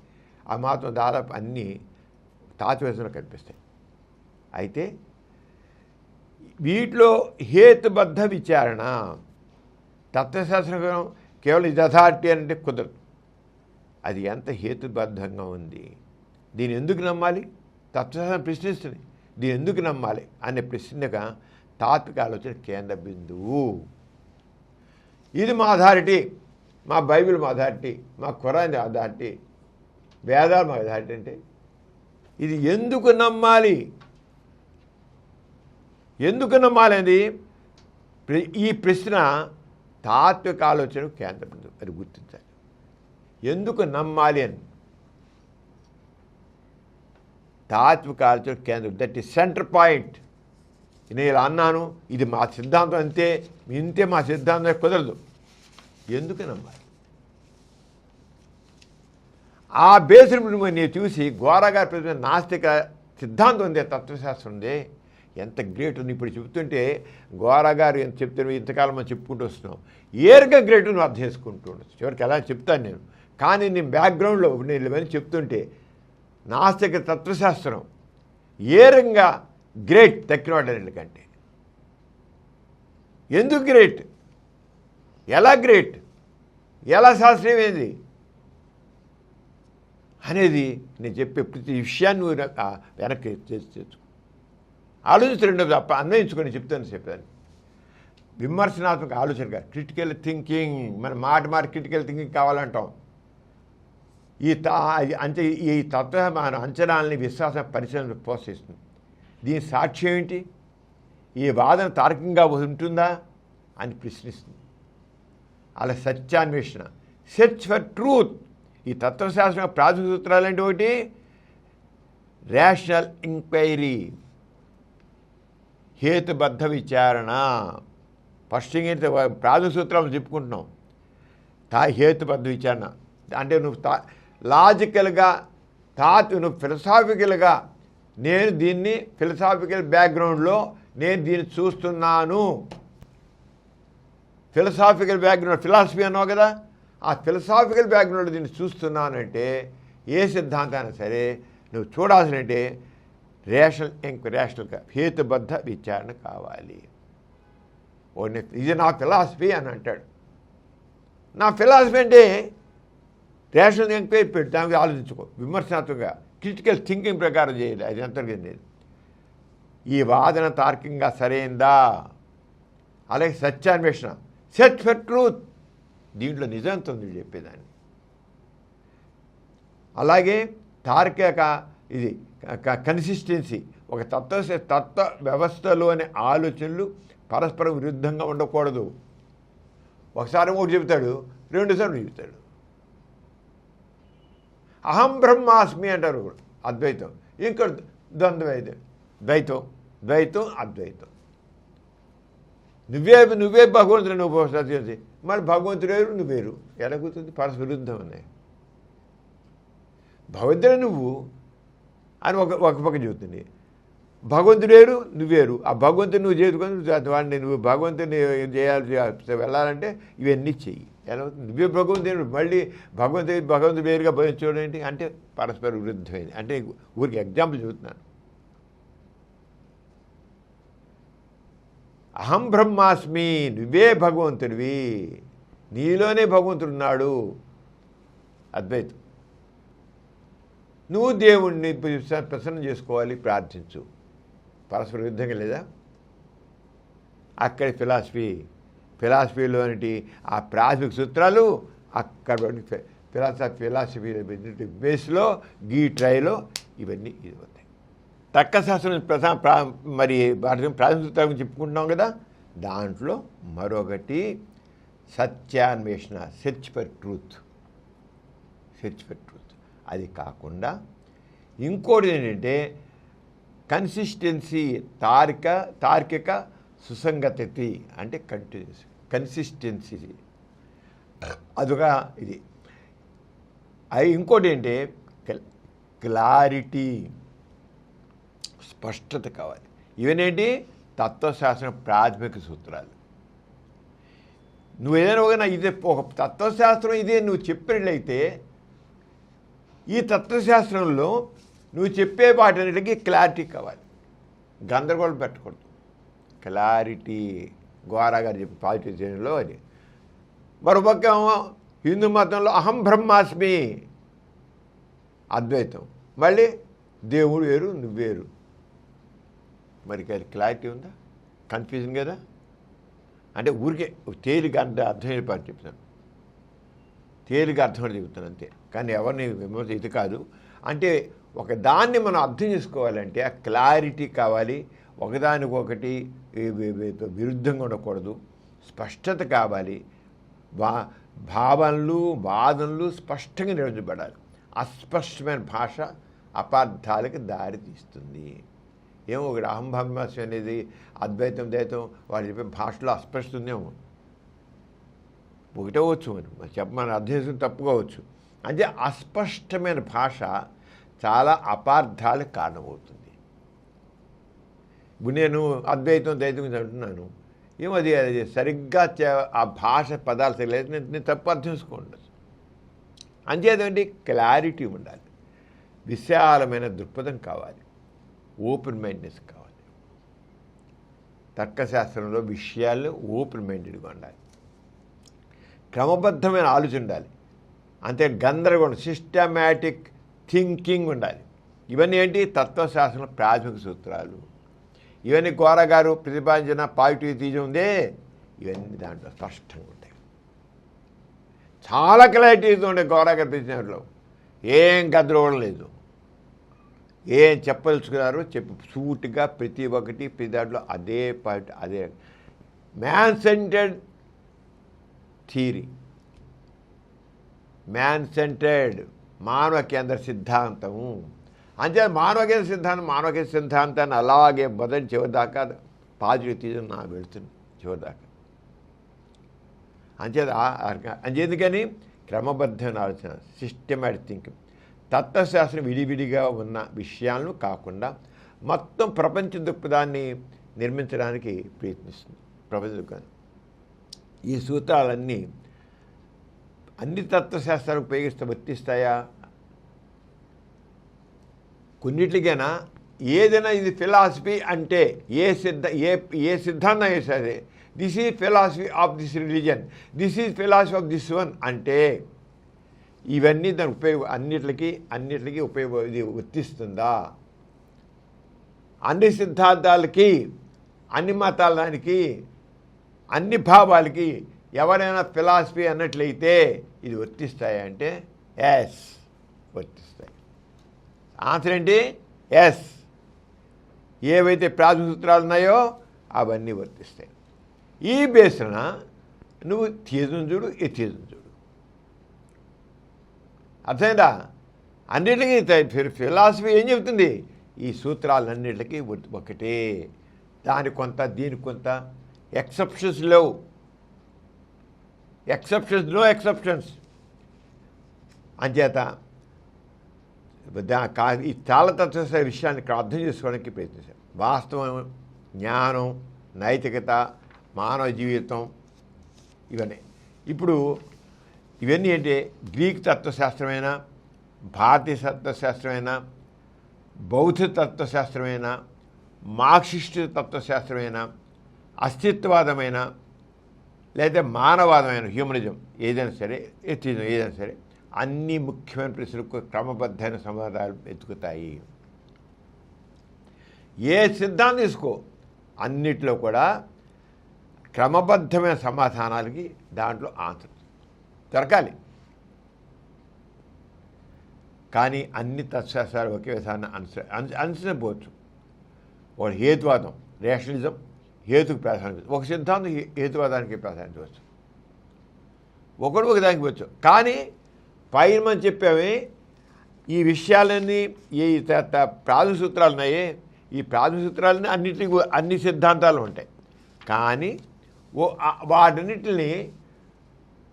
ఆ మాత్రం దాదాపు అన్నీ తాత్వికంలో కనిపిస్తాయి. అయితే వీటిలో హేతుబద్ధ విచారణ, తత్వశాస్త్రం కేవలం ఇది అథారిటీ అంటే కుదరదు. అది ఎంత హేతుబద్ధంగా ఉంది, దీన్ని ఎందుకు నమ్మాలి, తత్వశాస్త్రం ప్రశ్నిస్తుంది దీన్ని ఎందుకు నమ్మాలి అనే ప్రశ్నగా తాత్విక ఆలోచన కేంద్ర బిందువు. ఇది మా అథారిటీ, మా బైబిల్ మా అథారిటీ, మా ఖురాన్ అథారిటీ, వేదాలు మా అథారిటీ అంటే ఇది ఎందుకు నమ్మాలి, ఎందుకు నమ్మాలి అనేది ఈ ప్రశ్న తాత్విక ఆలోచన కేంద్ర బిందువు. అది గుర్తించాలి. ఎందుకు నమ్మాలి అని తాత్విక ఆలోచన కేంద్రం, దట్ ఈస్ సెంటర్ పాయింట్. నేను ఇలా అన్నాను, ఇది మా సిద్ధాంతం అంతే, ఇంతే మా సిద్ధాంతం కుదరదు. ఎందుకు నమ్మాలి? ఆ బేస్ నేను చూసి గోరాగారి ప్రతి నాస్తిక సిద్ధాంతం ఉంది, తత్వశాస్త్రం ఉంది, ఎంత గ్రేట్ ఉంది. ఇప్పుడు చెప్తుంటే గోరాగారు ఎంత చెప్తే ఇంతకాలం మనం చెప్పుకుంటూ వస్తున్నాం, ఏరుగా గ్రేట్ నువ్వు అర్థం చేసుకుంటూ ఉండొచ్చు. చివరికి ఎలా చెప్తాను నేను, కానీ నేను బ్యాక్గ్రౌండ్లో నేను ఇవన్నీ చెప్తుంటే నాస్తిక తత్వశాస్త్రం ఏరంగా గ్రేట్ తక్కినవాడన్నిటి కంటే. ఎందుకు గ్రేట్, ఎలా గ్రేట్, ఎలా శాస్త్రీయమైంది అనేది నేను చెప్పే ప్రతి విషయాన్ని నువ్వు వెనక్కి తెచ్చుకో, ఆలోచించి రెండో అన్వయించుకొని చెప్పాను. విమర్శనాత్మక ఆలోచనగా క్రిటికల్ థింకింగ్, మన మాట క్రిటికల్ థింకింగ్ కావాలంటాం. ఈ తత్వ మన అంచనాలని విశ్వాస పరిశీలన ప్రోత్సహిస్తుంది. దీని సాక్ష్యం ఏంటి, ఈ వాదన తార్కికంగా ఉంటుందా అని ప్రశ్నిస్తుంది. అలా సత్యాన్వేషణ, సెర్చ్ ఫర్ ట్రూత్. ఈ తత్వశాస్త్రం ప్రాథమిక సూత్రాలు అంటే ఒకటి రేషనల్ ఎంక్వైరీ, హేతుబద్ధ విచారణ. ఫస్ట్ ఏంటంటే ప్రాథమిక సూత్రాలు చెప్పుకుంటున్నాం. హేతుబద్ధ విచారణ అంటే నువ్వు లాజికల్గా నువ్వు ఫిలసాఫికల్గా, నేను దీన్ని ఫిలసాఫికల్ బ్యాక్గ్రౌండ్లో నేను దీన్ని చూస్తున్నాను. ఫిలసాఫికల్ బ్యాక్గ్రౌండ్, ఫిలాసఫీ అన్నావు కదా, ఆ ఫిలసాఫికల్ బ్యాక్గ్రౌండ్ దీన్ని చూస్తున్నానంటే ఏ సిద్ధాంతాన్ని సరే నువ్వు చూడాల్సినంటే రేషనల్గా హేతుబద్ధ విచారణ కావాలి. ఇది నా ఫిలాసఫీ అని అంటాడు. నా ఫిలాసఫీ అంటే రేషనల్ ఎంక్వైరీ పెట్టి దానికి ఆలోచించుకో, విమర్శనాత్మకంగా క్రిటికల్ థింకింగ్ ప్రకారం చేయాలి. అది అంతర్గతం. ఈ వాదన తార్కికంగా సరైందా, అలాగే సత్యాన్వేషణ, సెర్చ్ ఫర్ ట్రూత్, దీంట్లో నిజంతో ఉంది చెప్పేదాన్ని. అలాగే తార్కిక ఇది కన్సిస్టెన్సీ, ఒక తత్వ వ్యవస్థలోని ఆలోచనలు పరస్పరం విరుద్ధంగా ఉండకూడదు. ఒకసారి ఒకటి చెబుతాడు, రెండుసార్లు చెబుతాడు. అహం బ్రహ్మాస్మి అంటారు అద్వైతం, ఇంకా ద్వైతం అద్వైతం. నువ్వే భగవంతుడు నువ్వు సత్యం, మరి భగవంతుడు వేరు నువ్వు వేరు ఎలా కూర్చుంది, పరస్పర విరుద్ధం ఉన్నాయి. భగవంతుడే నువ్వు అని ఒక పక్క చెబుతుంది, భగవంతుడు వేరు నువ్వేరు. ఆ భగవంతుని నువ్వు చేసుకొని వాడిని నువ్వు భగవంతుని చేయాలి వెళ్ళాలంటే ఇవన్నీ చెయ్యి. ఎలా అవుతుంది, నువ్వే భగవంతుడు, మళ్ళీ భగవంతుడు వేరుగా భవించడం ఏంటి అంటే పరస్పర విరుద్ధమైంది. అంటే ఊరికి ఎగ్జాంపుల్ చెబుతున్నాను. అహం బ్రహ్మాస్మి, నువ్వే భగవంతుడివి, నీలోనే భగవంతుడు ఉన్నాడు, అద్వైతం. నువ్వు దేవుణ్ణి ప్రసన్నం చేసుకోవాలి, ప్రార్థించు, పరస్పర విరుద్ధంగా లేదా? అక్కడి ఫిలాసఫీలోని ఆ ప్రాథమిక సూత్రాలు అక్కడ ఫిలాసఫీ బేస్లో గీ ట్రైలో ఇవన్నీ ఇది అవుతాయి. తర్కశాస్త్రం మరి ప్రాథమిక సూత్రాలు చెప్పుకుంటున్నాం కదా, దాంట్లో మరొకటి సత్యాన్వేషణ, సెర్చ్ ఫర్ ట్రూత్. అది కాకుండా ఇంకోటి ఏంటంటే కన్సిస్టెన్సీ, తార్కిక సుసంగతి అంటే కన్సిస్టెన్సీ, అదొక ఇది. అది ఇంకోటి ఏంటంటే క్లారిటీ, స్పష్టత కావాలి. ఇవనేంటి తత్వశాస్త్రం ప్రాథమిక సూత్రాలు. నువ్వు ఏదైనా ఒక ఇదే ఒక తత్వశాస్త్రం ఇదే నువ్వు చెప్పినట్లయితే ఈ తత్వశాస్త్రంలో నువ్వు చెప్పే వాటన్నిటికీ క్లారిటీ కావాలి, గందరగోళం పెట్టకూడదు. క్లారిటీ గోరా గారు చెప్పి పాజిటివ్ చేయడంలో అది మరోపక్క హిందూ మతంలో అహం బ్రహ్మాస్మి అద్వైతం, మళ్ళీ దేవుడు వేరు నువ్వు వేరు. మరి క్లారిటీ ఉందా? కన్ఫ్యూజన్ కదా. అంటే ఊరికే తేలిక అర్థమయ్యే పాటు చెప్తాను, తేలిక అర్థం చెప్తాను అంతే. కానీ ఎవరిని విమర్శ ఇది కాదు. అంటే ఒక దాన్ని మనం అర్థం చేసుకోవాలంటే ఆ క్లారిటీ కావాలి, ఒకదానికొకటి విరుద్ధంగా ఉండకూడదు, స్పష్టత కావాలి, భావనలు వాదనలు స్పష్టంగా నిర్వహించబడాలి. అస్పష్టమైన భాష అపార్థాలకు దారి తీస్తుంది. ఏమో ఒకటి అహంభాస్యం అనేది అద్వైతం ద్వైతం వాళ్ళు చెప్పే భాషలో అస్పష్టత ఉందేమో, ఒకటే వచ్చు మరి చెప్పమని అర్థం చేసుకుని తప్పుకోవచ్చు. అంటే అస్పష్టమైన భాష చాలా అపార్థాలకు కారణమవుతుంది. ఇప్పుడు నేను అద్వైతం ద్వైతం గురించి అంటున్నాను, ఏమో అది సరిగ్గా ఆ భాష పదాలు తెలియదు, నేను తప్పు అర్థం చేసుకోండి. అంచేదండి క్లారిటీ ఉండాలి, విశాలమైన దృక్పథం కావాలి, ఓపెన్ మైండ్నెస్ కావాలి. తర్కశాస్త్రంలో విషయాల్లో ఓపెన్ మైండెడ్గా ఉండాలి, క్రమబద్ధమైన ఆలోచన ఉండాలి, అంతే గందరగోళం సిస్టమాటిక్ థింకింగ్ ఉండాలి. ఇవన్నీ ఏంటి? తత్వశాస్త్రంలో ప్రాథమిక సూత్రాలు. ఇవన్నీ గోరగారు ప్రతిపాదించిన పాజిటివ్ తీజం ఉందే, ఇవన్నీ దాంట్లో స్పష్టంగా ఉంటాయి. చాలా క్లారిటీగా ఉండే గోరగారు ప్రతిపాదించడంలో ఏం గందరగోళం లేదు. ఏం చెప్పదలుచుకున్నారో చెప్పి సూటిగా ప్రతి ఒక్కటి ప్రతి దాంట్లో అదే పాయింట్, అదే man centred theory, man centred మానవ కేంద్ర సిద్ధాంతము. అంతే మానవ కేంద్ర సిద్ధాంతాన్ని అలాగే మొదటి చివరిదాకా పాజిటివ్ తీజం నా వెళుతుంది చివరిదాకా. అంచేందుకని క్రమబద్ధమైన ఆలోచన, సిస్టమాటిక్ థింకింగ్, తత్వశాస్త్రం విడివిడిగా ఉన్న విషయాలను కాకుండా మొత్తం ప్రపంచ దృక్పథాన్ని నిర్మించడానికి ప్రయత్నిస్తుంది. ప్రపంచ దృక్పథం ఈ సూత్రాలన్నీ అన్ని తత్వశాస్త్రాలు ఉపయోగిస్తే వర్తిస్తాయా? కొన్నిటికైనా ఏదైనా ఇది ఫిలాసఫీ అంటే ఏ సిద్ధాంతం వేసేది, this is philosophy of this religion, this is philosophy of this one అంటే ఇవన్నీ దాని అన్నిటికీ ఇది వర్తిస్తుందా? అన్ని సిద్ధాంతాలకి, అన్ని మతాలకి, అన్ని భావాలకి ఎవరైనా ఫిలాసఫీ అన్నట్లయితే ఇది వర్తిస్తాయి అంటే ఎస్, వర్తిస్తాయి. ఆన్సర్ ఏంటి? ఎస్. ఏవైతే ప్రాథమిక సూత్రాలు ఉన్నాయో అవన్నీ వర్తిస్తాయి. ఈ బేస్న నువ్వు థియజం చూడు, ఈ థియజం చూడు, అర్థమైందా? అన్నిటికీ ఫిలాసఫీ ఏం చెబుతుంది? ఈ సూత్రాలన్నిటికీ ఒకటే, దానికి కొంత దీనికి కొంత, ఎక్సెప్షన్స్ లేవు, నో ఎక్సెప్షన్స్. అంచేత ఈ చాలా తత్వ విషయాన్ని ఇక్కడ అర్థం చేసుకోవడానికి ప్రయత్నించారు. వాస్తవం, జ్ఞానం, నైతికత, మానవ జీవితం, ఇవన్నీ. ఇప్పుడు ఇవన్నీ ఏంటి? గ్రీక్ తత్వశాస్త్రమైనా, భారతీయ తత్వశాస్త్రమైనా, బౌద్ధ తత్వశాస్త్రమైనా, మార్క్సిస్ట్ తత్వశాస్త్రమైనా, అస్తిత్వవాదమైన, లేదా మానవాదమైన హ్యూమనిజం ఏదైనా సరే, ఎథిజం ఏదైనా సరే, అన్ని ముఖ్యమైన ప్రశ్నలకు క్రమబద్ధమైన సమాధానాలు వెతుకుతాయి. ఏ సిద్ధాంతం తీసుకో, అన్నిట్లో కూడా క్రమబద్ధమైన సమాధానాలకి దాంట్లో ఆన్సర్ దొరకాలి. కానీ అన్ని తత్వశాస్త్రాలు ఒకే విధాన్ని అనుసరించకపోవచ్చు. ఒక హేతువాదం, రేషనలిజం, హేతుకు ప్రాధాన్యత, ఒక సిద్ధాంతం హేతువాదానికి ప్రాధాన్యత ఇవ్వచ్చు, ఒకడు ఒక దానికి ఇవ్వచ్చు. కానీ పైన మనం చెప్పామే ఈ విషయాలన్నీ, ఈ ప్రాథమిక సూత్రాలు ఉన్నాయే, ఈ ప్రాథమిక సూత్రాలన్నీ అన్ని సిద్ధాంతాలు ఉంటాయి. కానీ వాటన్నిటిని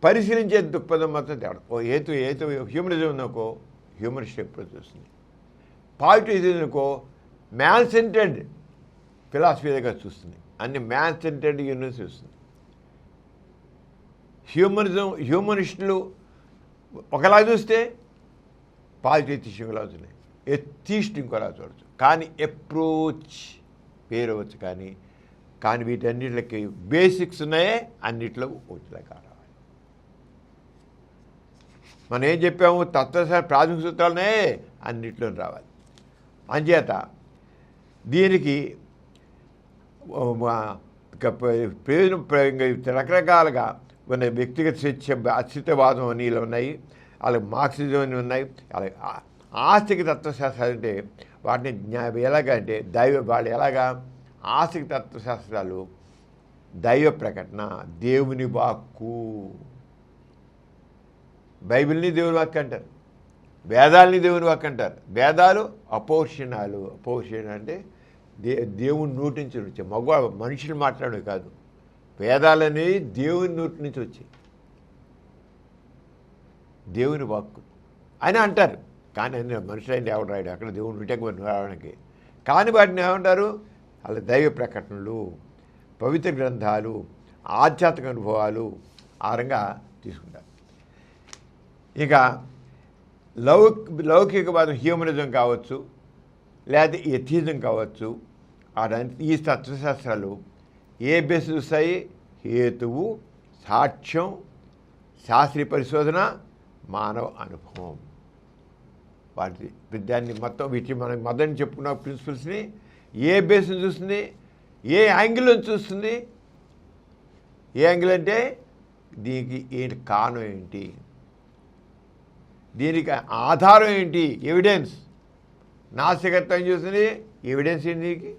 పరిశీలించే దృక్పథం మాత్రం తేడా. ఓ హేతు హ్యూమనిజం ఉందనుకో, హ్యూమనిస్ట్ ఎప్పుడు చూస్తుంది. పాజిటివ్ అనుకో, మ్యాన్ సెంటర్డ్ ఫిలాసఫీ దగ్గర చూస్తుంది, అన్ని మ్యాన్ సెంటర్డ్ యూనివర్స్ చూస్తుంది. హ్యూమనిస్టులు ఒకలా చూస్తే పాజిటివ్ థింకింగ్లా చూస్తున్నాయి, ఎథిస్ట్ ఇంకోలా చూడవచ్చు. కానీ అప్రోచ్ వేరే వచ్చు. కానీ వీటన్నిటికి బేసిక్స్ ఉన్నాయే, అన్నిట్లో ఒకటిలా కావాలి. మనం ఏం చెప్పాము, తత్వశాస్త్ర ప్రాథమిక సూత్రాలనే అన్నింటిలో రావాలి. అంచేత దీనికి ప్రయోజనం రకరకాలుగా ఉన్న వ్యక్తిగత స్వేచ్ఛ, అస్తిత్వవాదం అని ఇలా ఉన్నాయి, అలాగే మార్క్సిజం అని ఉన్నాయి. అలాగే ఆస్తిక తత్వశాస్త్రాలు అంటే వాటిని ఎలాగంటే వాళ్ళు ఎలాగా ఆస్తిక తత్వశాస్త్రాలు దైవ ప్రకటన, దేవుని వాక్కు. బైబిల్ని దేవుని వాక్కు అంటారు, వేదాలని దేవుని వాక్కు అంటారు. వేదాలు అపౌరుషణాలు. అపౌరుషణం అంటే దేవుని నోటి నుంచి వచ్చాయి, మనుషులు మాట్లాడేవి కాదు. వేదాలనేవి దేవుని నోటి నుంచి వచ్చాయి, దేవుని వాక్కు అని అంటారు. కానీ మనుషులైంది ఎవరు రాయడు, అక్కడ దేవుని విటకు రావడానికి. కానీ వాటిని ఏమంటారు, అలా దైవ ప్రకటనలు, పవిత్ర గ్రంథాలు, ఆధ్యాత్మిక అనుభవాలు ఆ రంగా తీసుకుంటారు. ఇక లౌకికవాదం, హ్యూమనిజం కావచ్చు, లేదా ఎథిజం కావచ్చు, ఈ తత్వశాస్త్రాలు ఏ బేస్ చూస్తాయి, హేతువు, సాక్ష్యం, శాస్త్రీయ పరిశోధన, మానవ అనుభవం. వాటి దాన్ని మొత్తం వీటి మనం మొదటి చెప్పుకున్న ప్రిన్సిపల్స్ని ఏ బేస్ని చూస్తుంది, ఏ యాంగిల్లో చూస్తుంది. ఏ యాంగిల్ అంటే దీనికి ఏంటి కారణం ఏంటి, దీనికి ఆధారం ఏంటి, ఎవిడెన్స్. నాస్తికత్వం చూస్తుంది, ఎవిడెన్స్ ఏంటి దీనికి.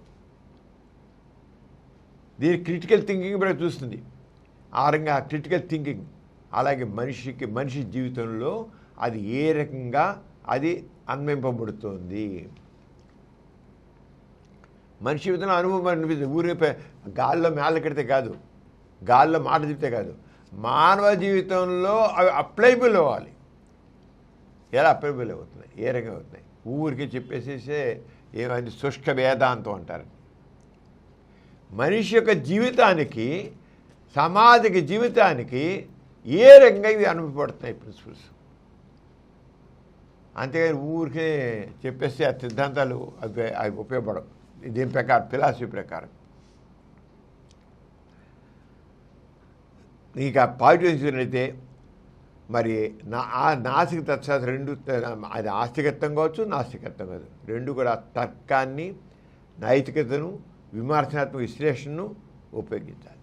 దీని క్రిటికల్ థింకింగ్ కూడా చూస్తుంది. ఆ రంగా క్రిటికల్ థింకింగ్. అలాగే మనిషి జీవితంలో అది ఏ రకంగా అది అన్వయింపబడుతుంది, మనిషి జీవితంలో అనుభవం అనిపిస్తుంది. ఊరే గాల్లో మేళ్ళ కడితే కాదు, గాల్లో మాట చెప్తే కాదు, మానవ జీవితంలో అవి అప్లైబుల్ అవ్వాలి. ఎలా అప్లైబుల్ అవుతున్నాయి, ఏ రకంగా అవుతున్నాయి. ఊరికి చెప్పేసేసే ఏమైంది శుష్క వేదాంతం అంటారు. మనిషి యొక్క జీవితానికి, సమాజకి జీవితానికి ఏ రకంగా ఇవి అనుభవపడుతున్నాయి ప్రిన్సిపల్స్. అంతేగాని ఊరికే చెప్పేస్తే ఆ సిద్ధాంతాలు అవి ఉపయోగపడవు. దీని ప్రకారం, ఫిలాసఫీ ప్రకారం. ఇక పాజిటివ్ అయితే మరి నాస్తిక తత్వశాస్త్రం రెండు, అది ఆస్తికత్వం కావచ్చు, నాస్తికత్వం కాదు, రెండు కూడా తర్కాన్ని, నైతికతను, విమర్శనాత్మక విశ్లేషణను ఉపయోగించాలి.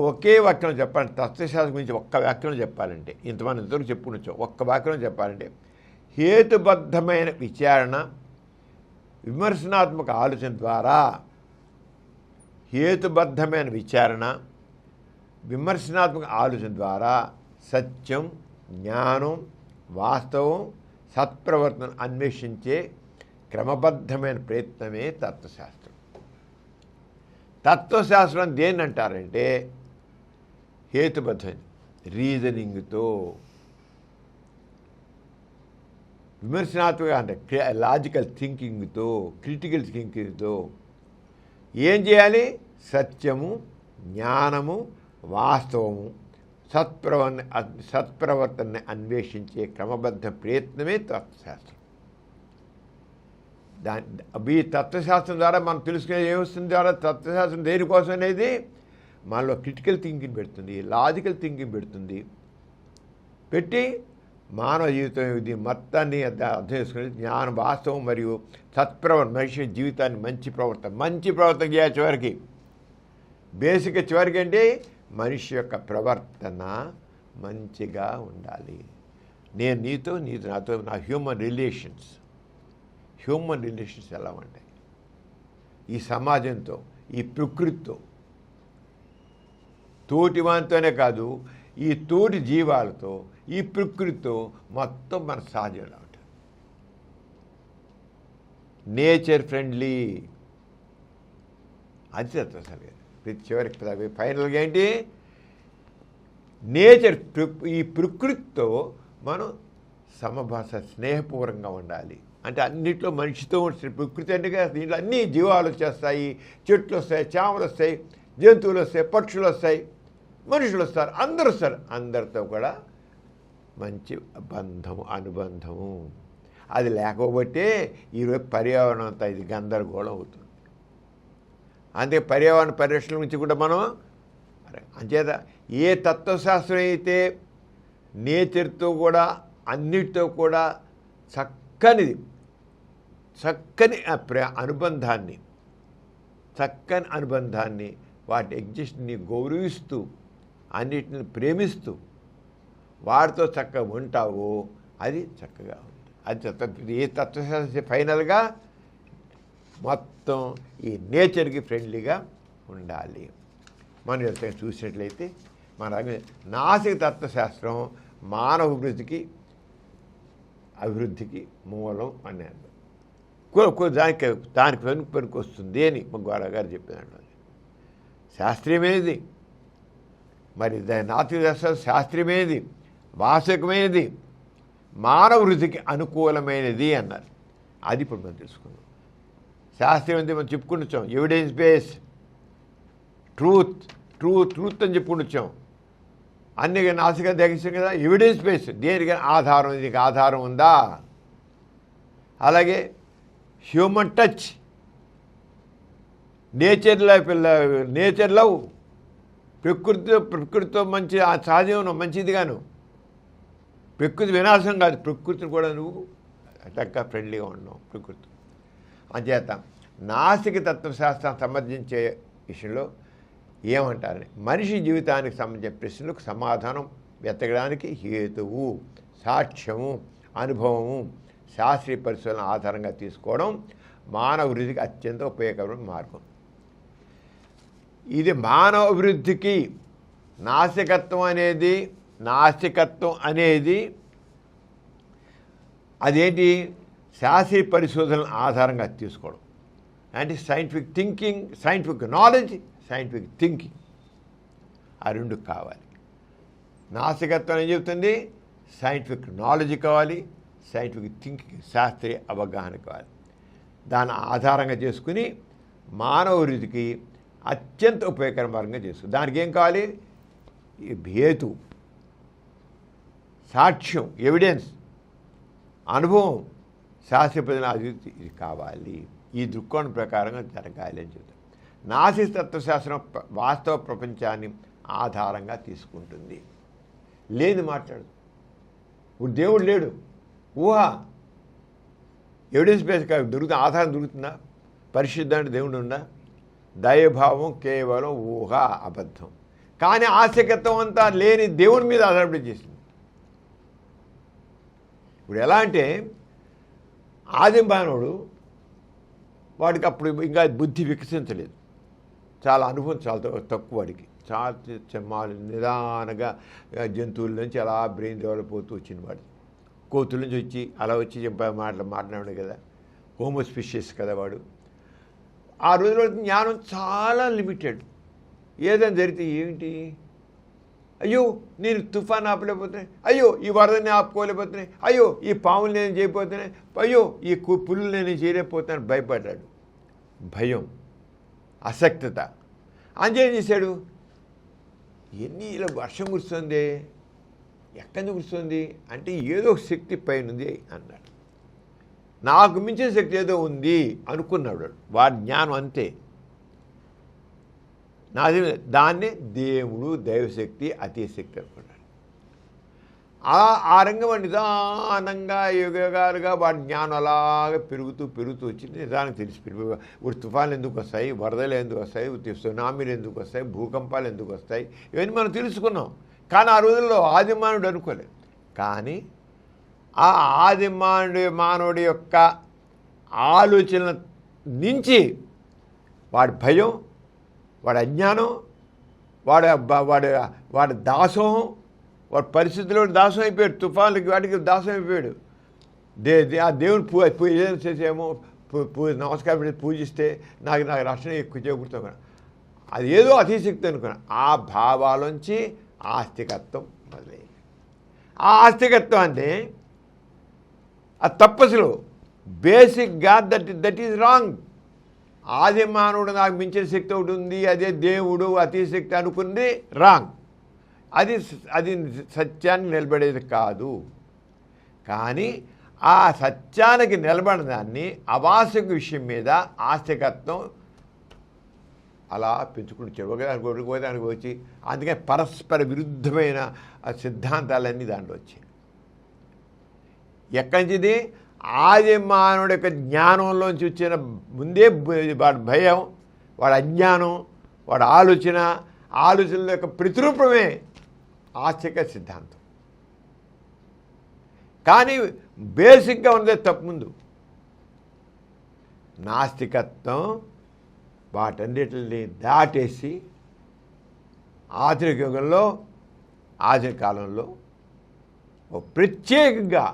ఒకే వాక్యం చెప్పాలి. తత్వశాస్త్రం గురించి ఒక్క వాక్యం చెప్పాలంటే, ఇంతమంది ఇంతవరకు చెప్పుకునొచ్చు, ఒక్క వాక్యం చెప్పాలంటే హేతుబద్ధమైన విచారణ, విమర్శనాత్మక ఆలోచన ద్వారా, హేతుబద్ధమైన విచారణ, విమర్శనాత్మక ఆలోచన ద్వారా సత్యం, జ్ఞానం, వాస్తవం, సత్ప్రవర్తన అన్వేషించే క్రమబద్ధమైన ప్రయత్నమే తత్వశాస్త్రం. తత్వశాస్త్రం దేన్ని అంటారంటే హేతుబద్ధం, రీజనింగ్తో, విమర్శనాత్మక అంటే లాజికల్ థింకింగ్తో, క్రిటికల్ థింకింగ్తో ఏం చేయాలి, సత్యము, జ్ఞానము, వాస్తవము, సత్ప్రవర్తనని అన్వేషించే క్రమబద్ధ ప్రయత్నమే తత్వశాస్త్రం. ఈ తత్వశాస్త్రం ద్వారా మనం తెలుసుకునేది ఏమొస్తుంది, ద్వారా తత్వశాస్త్రం దేనికోసం అనేది మనలో క్రిటికల్ థింకింగ్ పెడుతుంది, లాజికల్ థింకింగ్ పెడుతుంది. పెట్టి మానవ జీవితం ఇది మొత్తాన్ని అర్థం చేసుకుని జ్ఞానం, వాస్తవం మరియు సత్ప్రవర్తన, మనిషి జీవితాన్ని మంచి ప్రవర్తన చేయాలి. చివరికి బేసిక్ చివరికి అంటే మనిషి యొక్క ప్రవర్తన మంచిగా ఉండాలి. నేను నీతో నాతో, నా హ్యూమన్ రిలేషన్స్ ఎలా ఉంటాయి, ఈ సమాజంతో, ఈ ప్రకృతితో, తోటివానితోనే కాదు, ఈ తోటి జీవాలతో, ఈ ప్రకృతితో మొత్తం మన సహజంగా ఉంటుంది. నేచర్ ఫ్రెండ్లీ, అది తత్వశాస్త్రం. చివరికి ఫైనల్గా ఏంటి, నేచర్, ఈ ప్రకృతితో మనం సమభాష, స్నేహపూర్వకంగా ఉండాలి. అంటే అన్నింటిలో మనిషితో ఉంటుంది ప్రకృతి. అంటే దీంట్లో అన్ని జీవాలు వచ్చేస్తాయి, చెట్లు వస్తాయి, చేమలు వస్తాయి, జంతువులు వస్తాయి, పక్షులు వస్తాయి, మనుషులు వస్తారు, అందరూ వస్తారు. అందరితో కూడా మంచి అనుబంధము. అది లేకపోతే ఈరోజు పర్యావరణం అంతా ఇది గందరగోళం అవుతుంది. అందుకే పర్యావరణ పరిరక్షణ గురించి కూడా మనం అంచేత ఏ తత్వశాస్త్రం అయితే నేచర్తో కూడా అన్నిటితో కూడా చక్కని అనుబంధాన్ని వాటి ఎగ్జిస్ట్ని గౌరవిస్తూ అన్నిటిని ప్రేమిస్తూ వాటితో చక్కగా ఉంటావో అది చక్కగా ఉంటుంది. అది ఏ తత్వశాస్త్రం ఫైనల్గా మొత్తం ఈ నేచర్కి ఫ్రెండ్లీగా ఉండాలి. మనం ఎవరికైనా చూసినట్లయితే మన నాసిక తత్వశాస్త్రం మానవ అభివృద్ధికి మూలం అని దానికి పనికి వస్తుంది అని గోరా గారు చెప్పినట్టు. శాస్త్రీయమైనది, మరి దాని నాసిక తత్వశాస్త్రం శాస్త్రీయమైనది, వాస్తవికమైనది, మానవ వృద్ధికి అనుకూలమైనది అన్నారు. అది ఇప్పుడు మనం తెలుసుకుందాం. శాస్త్రీయం అంటే మనం చెప్పుకుని వచ్చాం, ఎవిడెన్స్ బేస్, ట్రూత్ అని చెప్పుకుని వచ్చాం. అన్ని నాసిక దగ్గర కదా ఎవిడెన్స్ బేస్, దేనికైనా ఆధారం, దీనికి ఆధారం ఉందా. అలాగే హ్యూమన్ టచ్, నేచర్ లవ్, ప్రకృతితో మంచి సహజం మంచిదిగాను, ప్రకృతి వినాశం కాదు, ప్రకృతిని కూడా నువ్వు చక్కగా ఫ్రెండ్లీగా ఉన్నావు ప్రకృతి. అంచేత నాసిక తత్వశాస్త్రం సమర్థించే విషయంలో ఏమంటారని మనిషి జీవితానికి సంబంధించిన ప్రశ్నలకు సమాధానం వెతకడానికి హేతువు, సాక్ష్యము, అనుభవము, శాస్త్రీయ పరిశోధన ఆధారంగా తీసుకోవడం మానవ వృద్ధికి అత్యంత ఉపయోగకరమైన మార్గం. ఇది మానవ అభివృద్ధికి నాస్తికత్వం అనేది అదేంటి, శాస్త్రీయ పరిశోధనల ఆధారంగా తీసుకోవడం. అంటే scientific thinking, scientific knowledge, scientific thinking ఆ రెండు కావాలి. నాస్తికత్వం ఏం చెబుతుంది, సైంటిఫిక్ నాలెడ్జ్ కావాలి, సైంటిఫిక్ థింకింగ్, శాస్త్రీయ అవగాహన కావాలి. దాన్ని ఆధారంగా చేసుకుని మానవ వృద్ధికి అత్యంత ఉపయోగకర మార్గంగా చేస్తుంది. దానికి ఏం కావాలి, హేతు, సాక్ష్యం, ఎవిడెన్స్, అనుభవం, శాస్త్రీయ ప్రజల అభివృద్ధి ఇది కావాలి. ఈ దృక్కోణం ప్రకారంగా జరగాలి అని చెప్తారు. నాసిక తత్వశాస్త్రం వాస్తవ ప్రపంచాన్ని ఆధారంగా తీసుకుంటుంది. లేదు మాట్లాడు, ఇప్పుడు దేవుడు లేడు, ఊహ, ఎవిడెన్స్ బేస్ దొరుకుతుంది, ఆధారం దొరుకుతుందా? పరిశుద్ధ అంటే దేవుడు ఉందా? దైవభావం కేవలం ఊహ, అబద్ధం. కానీ ఆస్తికత్వం అంతా లేని దేవుని మీద ఆధారపడి చేసింది. ఇప్పుడు ఎలా అంటే ఆది మానవుడు, వాడికి అప్పుడు ఇంకా బుద్ధి వికసించలేదు, చాలా అనుభవం చాలా తక్కువ, వాడికి చాలా నిదానంగా జంతువుల నుంచి అలా బ్రెయిన్ డెవలప్ అవుతూ వచ్చింది. వాడు కోతుల నుంచి వచ్చి అలా వచ్చి మాట్లాడాడు కదా, హోమోస్పిషియస్ కదా వాడు. ఆ రోజులో జ్ఞానం చాలా లిమిటెడ్. ఏదైనా జరిగితే ఏమిటి, అయ్యో నేను తుఫాన్ ఆపలేకపోతున్నాయి, అయ్యో ఈ వరదని ఆపుకోలేకపోతున్నాయి, అయ్యో ఈ పాములు నేను చేయకపోతున్నాయి, అయ్యో ఈ పుల్లు నేను చేయలేకపోతున్నాను భయపడ్డాడు. భయం, అసక్తత. అంజేం చేశాడు, ఇలా వర్షం కురుస్తుంది, ఎక్కడి నుంచి కురుస్తుంది అంటే ఏదో శక్తి పైన ఉంది అన్నాడు. నాకు మించిన శక్తి ఏదో ఉంది అనుకున్నాడు వాడి జ్ఞానం. అంతే, దాన్నే దేవుడు, దైవశక్తి, అతీశక్తి అనుకున్నాడు. ఆ రంగం నిదానంగా యుగాలుగా వాడి జ్ఞానం అలాగా పెరుగుతూ వచ్చింది. నిదానంగా తెలిసిపోయింది. ఇప్పుడు తుఫాన్లు ఎందుకు వస్తాయి, వరదలు ఎందుకు వస్తాయి, సునామీలు ఎందుకు వస్తాయి, భూకంపాలు ఎందుకు వస్తాయి, ఇవన్నీ మనం తెలుసుకున్నాం. కానీ ఆ రోజుల్లో ఆదిమానవుడు అనుకోలేదు. కానీ ఆ మానవుడి యొక్క ఆలోచన నుంచి వాడి భయం, వాడి అజ్ఞానం, వాడి దాసోహం, వాడి పరిస్థితుల్లో దాసం అయిపోయాడు. తుఫాన్లకి వాటికి దాసం అయిపోయాడు. ఆ దేవుని ఏదైనా చేసేమో నమస్కారం పూజిస్తే నాకు రక్షణ ఎక్కువ చేకూరుతాం కదా, అది ఏదో అతిశక్తి అనుకున్నా. ఆ భావాలోంచి ఆస్తికత్వం మొదలైంది. ఆ ఆస్తికత్వం అంటే అది తప్పసలు బేసిక్గా దట్ ఈజ్ రాంగ్. ఆది మానవుడు నాకు మించిన శక్తి ఒకటి ఉంది, అదే దేవుడు, అతిశక్తి అనుకుంది రాంగ్. అది సత్యాన్ని నిలబడేది కాదు. కానీ ఆ సత్యానికి నిలబడిన దాన్ని అవాస్తవిక విషయం మీద ఆస్తికత్వం అలా పెంచుకుంటూ వచ్చాడు. ఒకదానికి వచ్చి అందుకని పరస్పర విరుద్ధమైన ఆ సిద్ధాంతాలన్నీ దాంట్లో వచ్చాయి. ఎక్కడి నుంచి ఇది? ఆది మానవుడి యొక్క జ్ఞానంలోంచి వచ్చిన ముందే వాడి భయం, వాడి అజ్ఞానం, వాడి ఆలోచనల యొక్క ప్రతిరూపమే ఆస్తిక సిద్ధాంతం. కానీ బేసిక్గా ఉన్నదే తప్పు. ముందు నాస్తికత్వం వాటన్నిటిని దాటేసి ఆధునిక యుగంలో, ఆధునిక కాలంలో ప్రత్యేకంగా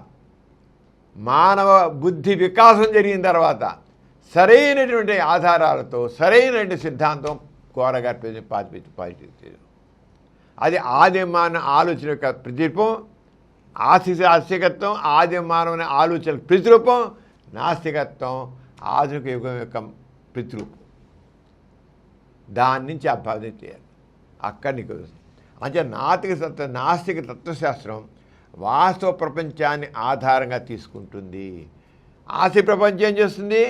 మానవ బుద్ధి వికాసం జరిగిన తర్వాత సరైనటువంటి ఆధారాలతో సరైనటువంటి సిద్ధాంతం కోరగారు పాటించారు. అది ఆది మానవ ఆలోచన యొక్క ప్రతిరూపం. ఆస్తికత్వం ఆది మానవుని ఆలోచన ప్రతిరూపం, నాస్తికత్వం ఆధునిక యుగం యొక్క ప్రతిరూపం. దాని నుంచి అభ్యాసం చేయాలి. అక్కడ నీకు అంటే నాస్తిక తత్వశాస్త్రం వాస్తవ ప్రపంచాన్ని ఆధారంగా తీసుకుంటుంది. ఆస్తిక ప్రపంచం ఏం చేస్తుంది?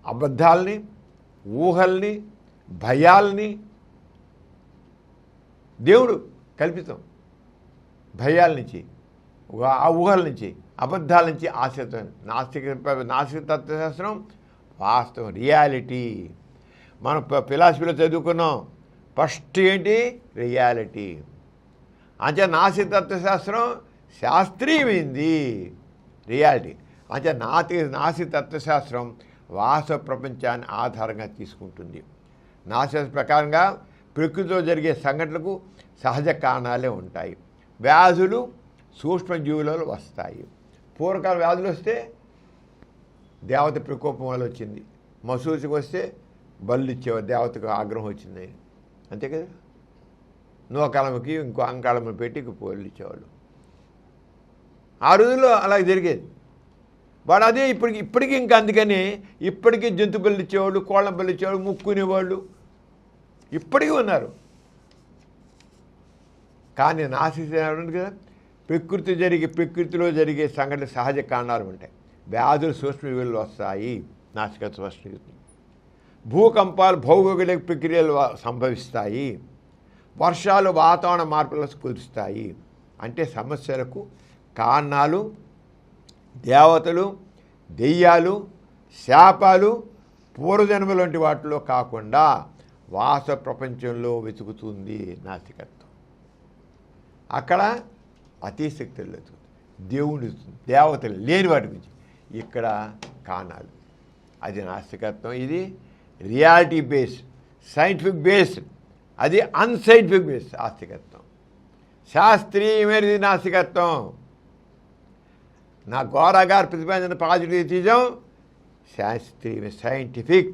అబద్ధాలని, ఊహల్ని, భయాల్ని, దేవుడు కల్పితం భయాల నుంచి, ఆ ఊహల నుంచి, అబద్ధాల నుంచి నాస్తిక తత్వశాస్త్రం వాస్తవం, రియాలిటీ. మనం ఫిలాసఫీలో చదువుకున్నాం. ఫస్ట్ ఏంటి? రియాలిటీ. అంటే నాస్తిక తత్వశాస్త్రం శాస్త్రీయమైంది, రియాలిటీ. అంటే నాస్తిక తత్వశాస్త్రం వాస్తవ ప్రపంచాన్ని ఆధారంగా తీసుకుంటుంది. నాస్తిక ప్రకారంగా ప్రకృతిలో జరిగే సంఘటనలకు సహజ కారణాలే ఉంటాయి. వ్యాధులు సూక్ష్మజీవులలో వస్తాయి. పూర్వకాల వ్యాధులు వస్తే దేవత ప్రకోపం వల్ల వచ్చింది. మసూసికి వస్తే బళ్ళు ఇచ్చేవారు, దేవతకు ఆగ్రహం వచ్చింది, అంతే కదా. నోకాలముకి ఇంకో అంకాళము పెట్టి పోళ్ళు ఇచ్చేవాళ్ళు. ఆ రోజుల్లో అలా జరిగేది. వాడు అదే ఇప్పటికీ ఇంకా అందుకని ఇప్పటికీ జంతు బళ్ళు ఇచ్చేవాళ్ళు, కోళ్ళ బళ్ళు ఇచ్చేవాళ్ళు, ముక్కునేవాళ్ళు ఇప్పటికీ ఉన్నారు. కానీ నాశించే కదా ప్రకృతిలో జరిగే సంఘటన సహజ కారణాలు ఉంటాయి. వ్యాధులు సూక్ష్మజీవులు వస్తాయి, నాసికత్వ సృష్టి. భూకంపాలు భౌగోళిక ప్రక్రియలు సంభవిస్తాయి. వర్షాలు వాతావరణ మార్పులకు కురుస్తాయి. అంటే సమస్యలకు కారణాలు దేవతలు, దెయ్యాలు, శాపాలు, పూర్వజన్మల వంటి వాటిలో కాకుండా వాస్తవ ప్రపంచంలో వెతుకుతుంది నాస్తికత్వం. అక్కడ అతీశక్తులు వెతుకుతుంది, దేవుడు, దేవతలు లేని వాటి గురించి. ఇక్కడ కారణాలు. అది నాస్తికత్వం. ఇది రియాలిటీ బేస్డ్, సైంటిఫిక్ బేస్డ్. అది అన్సైంటిఫిక్ బేస్డ్ ఆస్తికత్వం. శాస్త్రీయమైనది నాస్తికత్వం. నా గోరా గారు ప్రతిపాదించిన పాజిటివిజం శాస్త్రీయ, సైంటిఫిక్.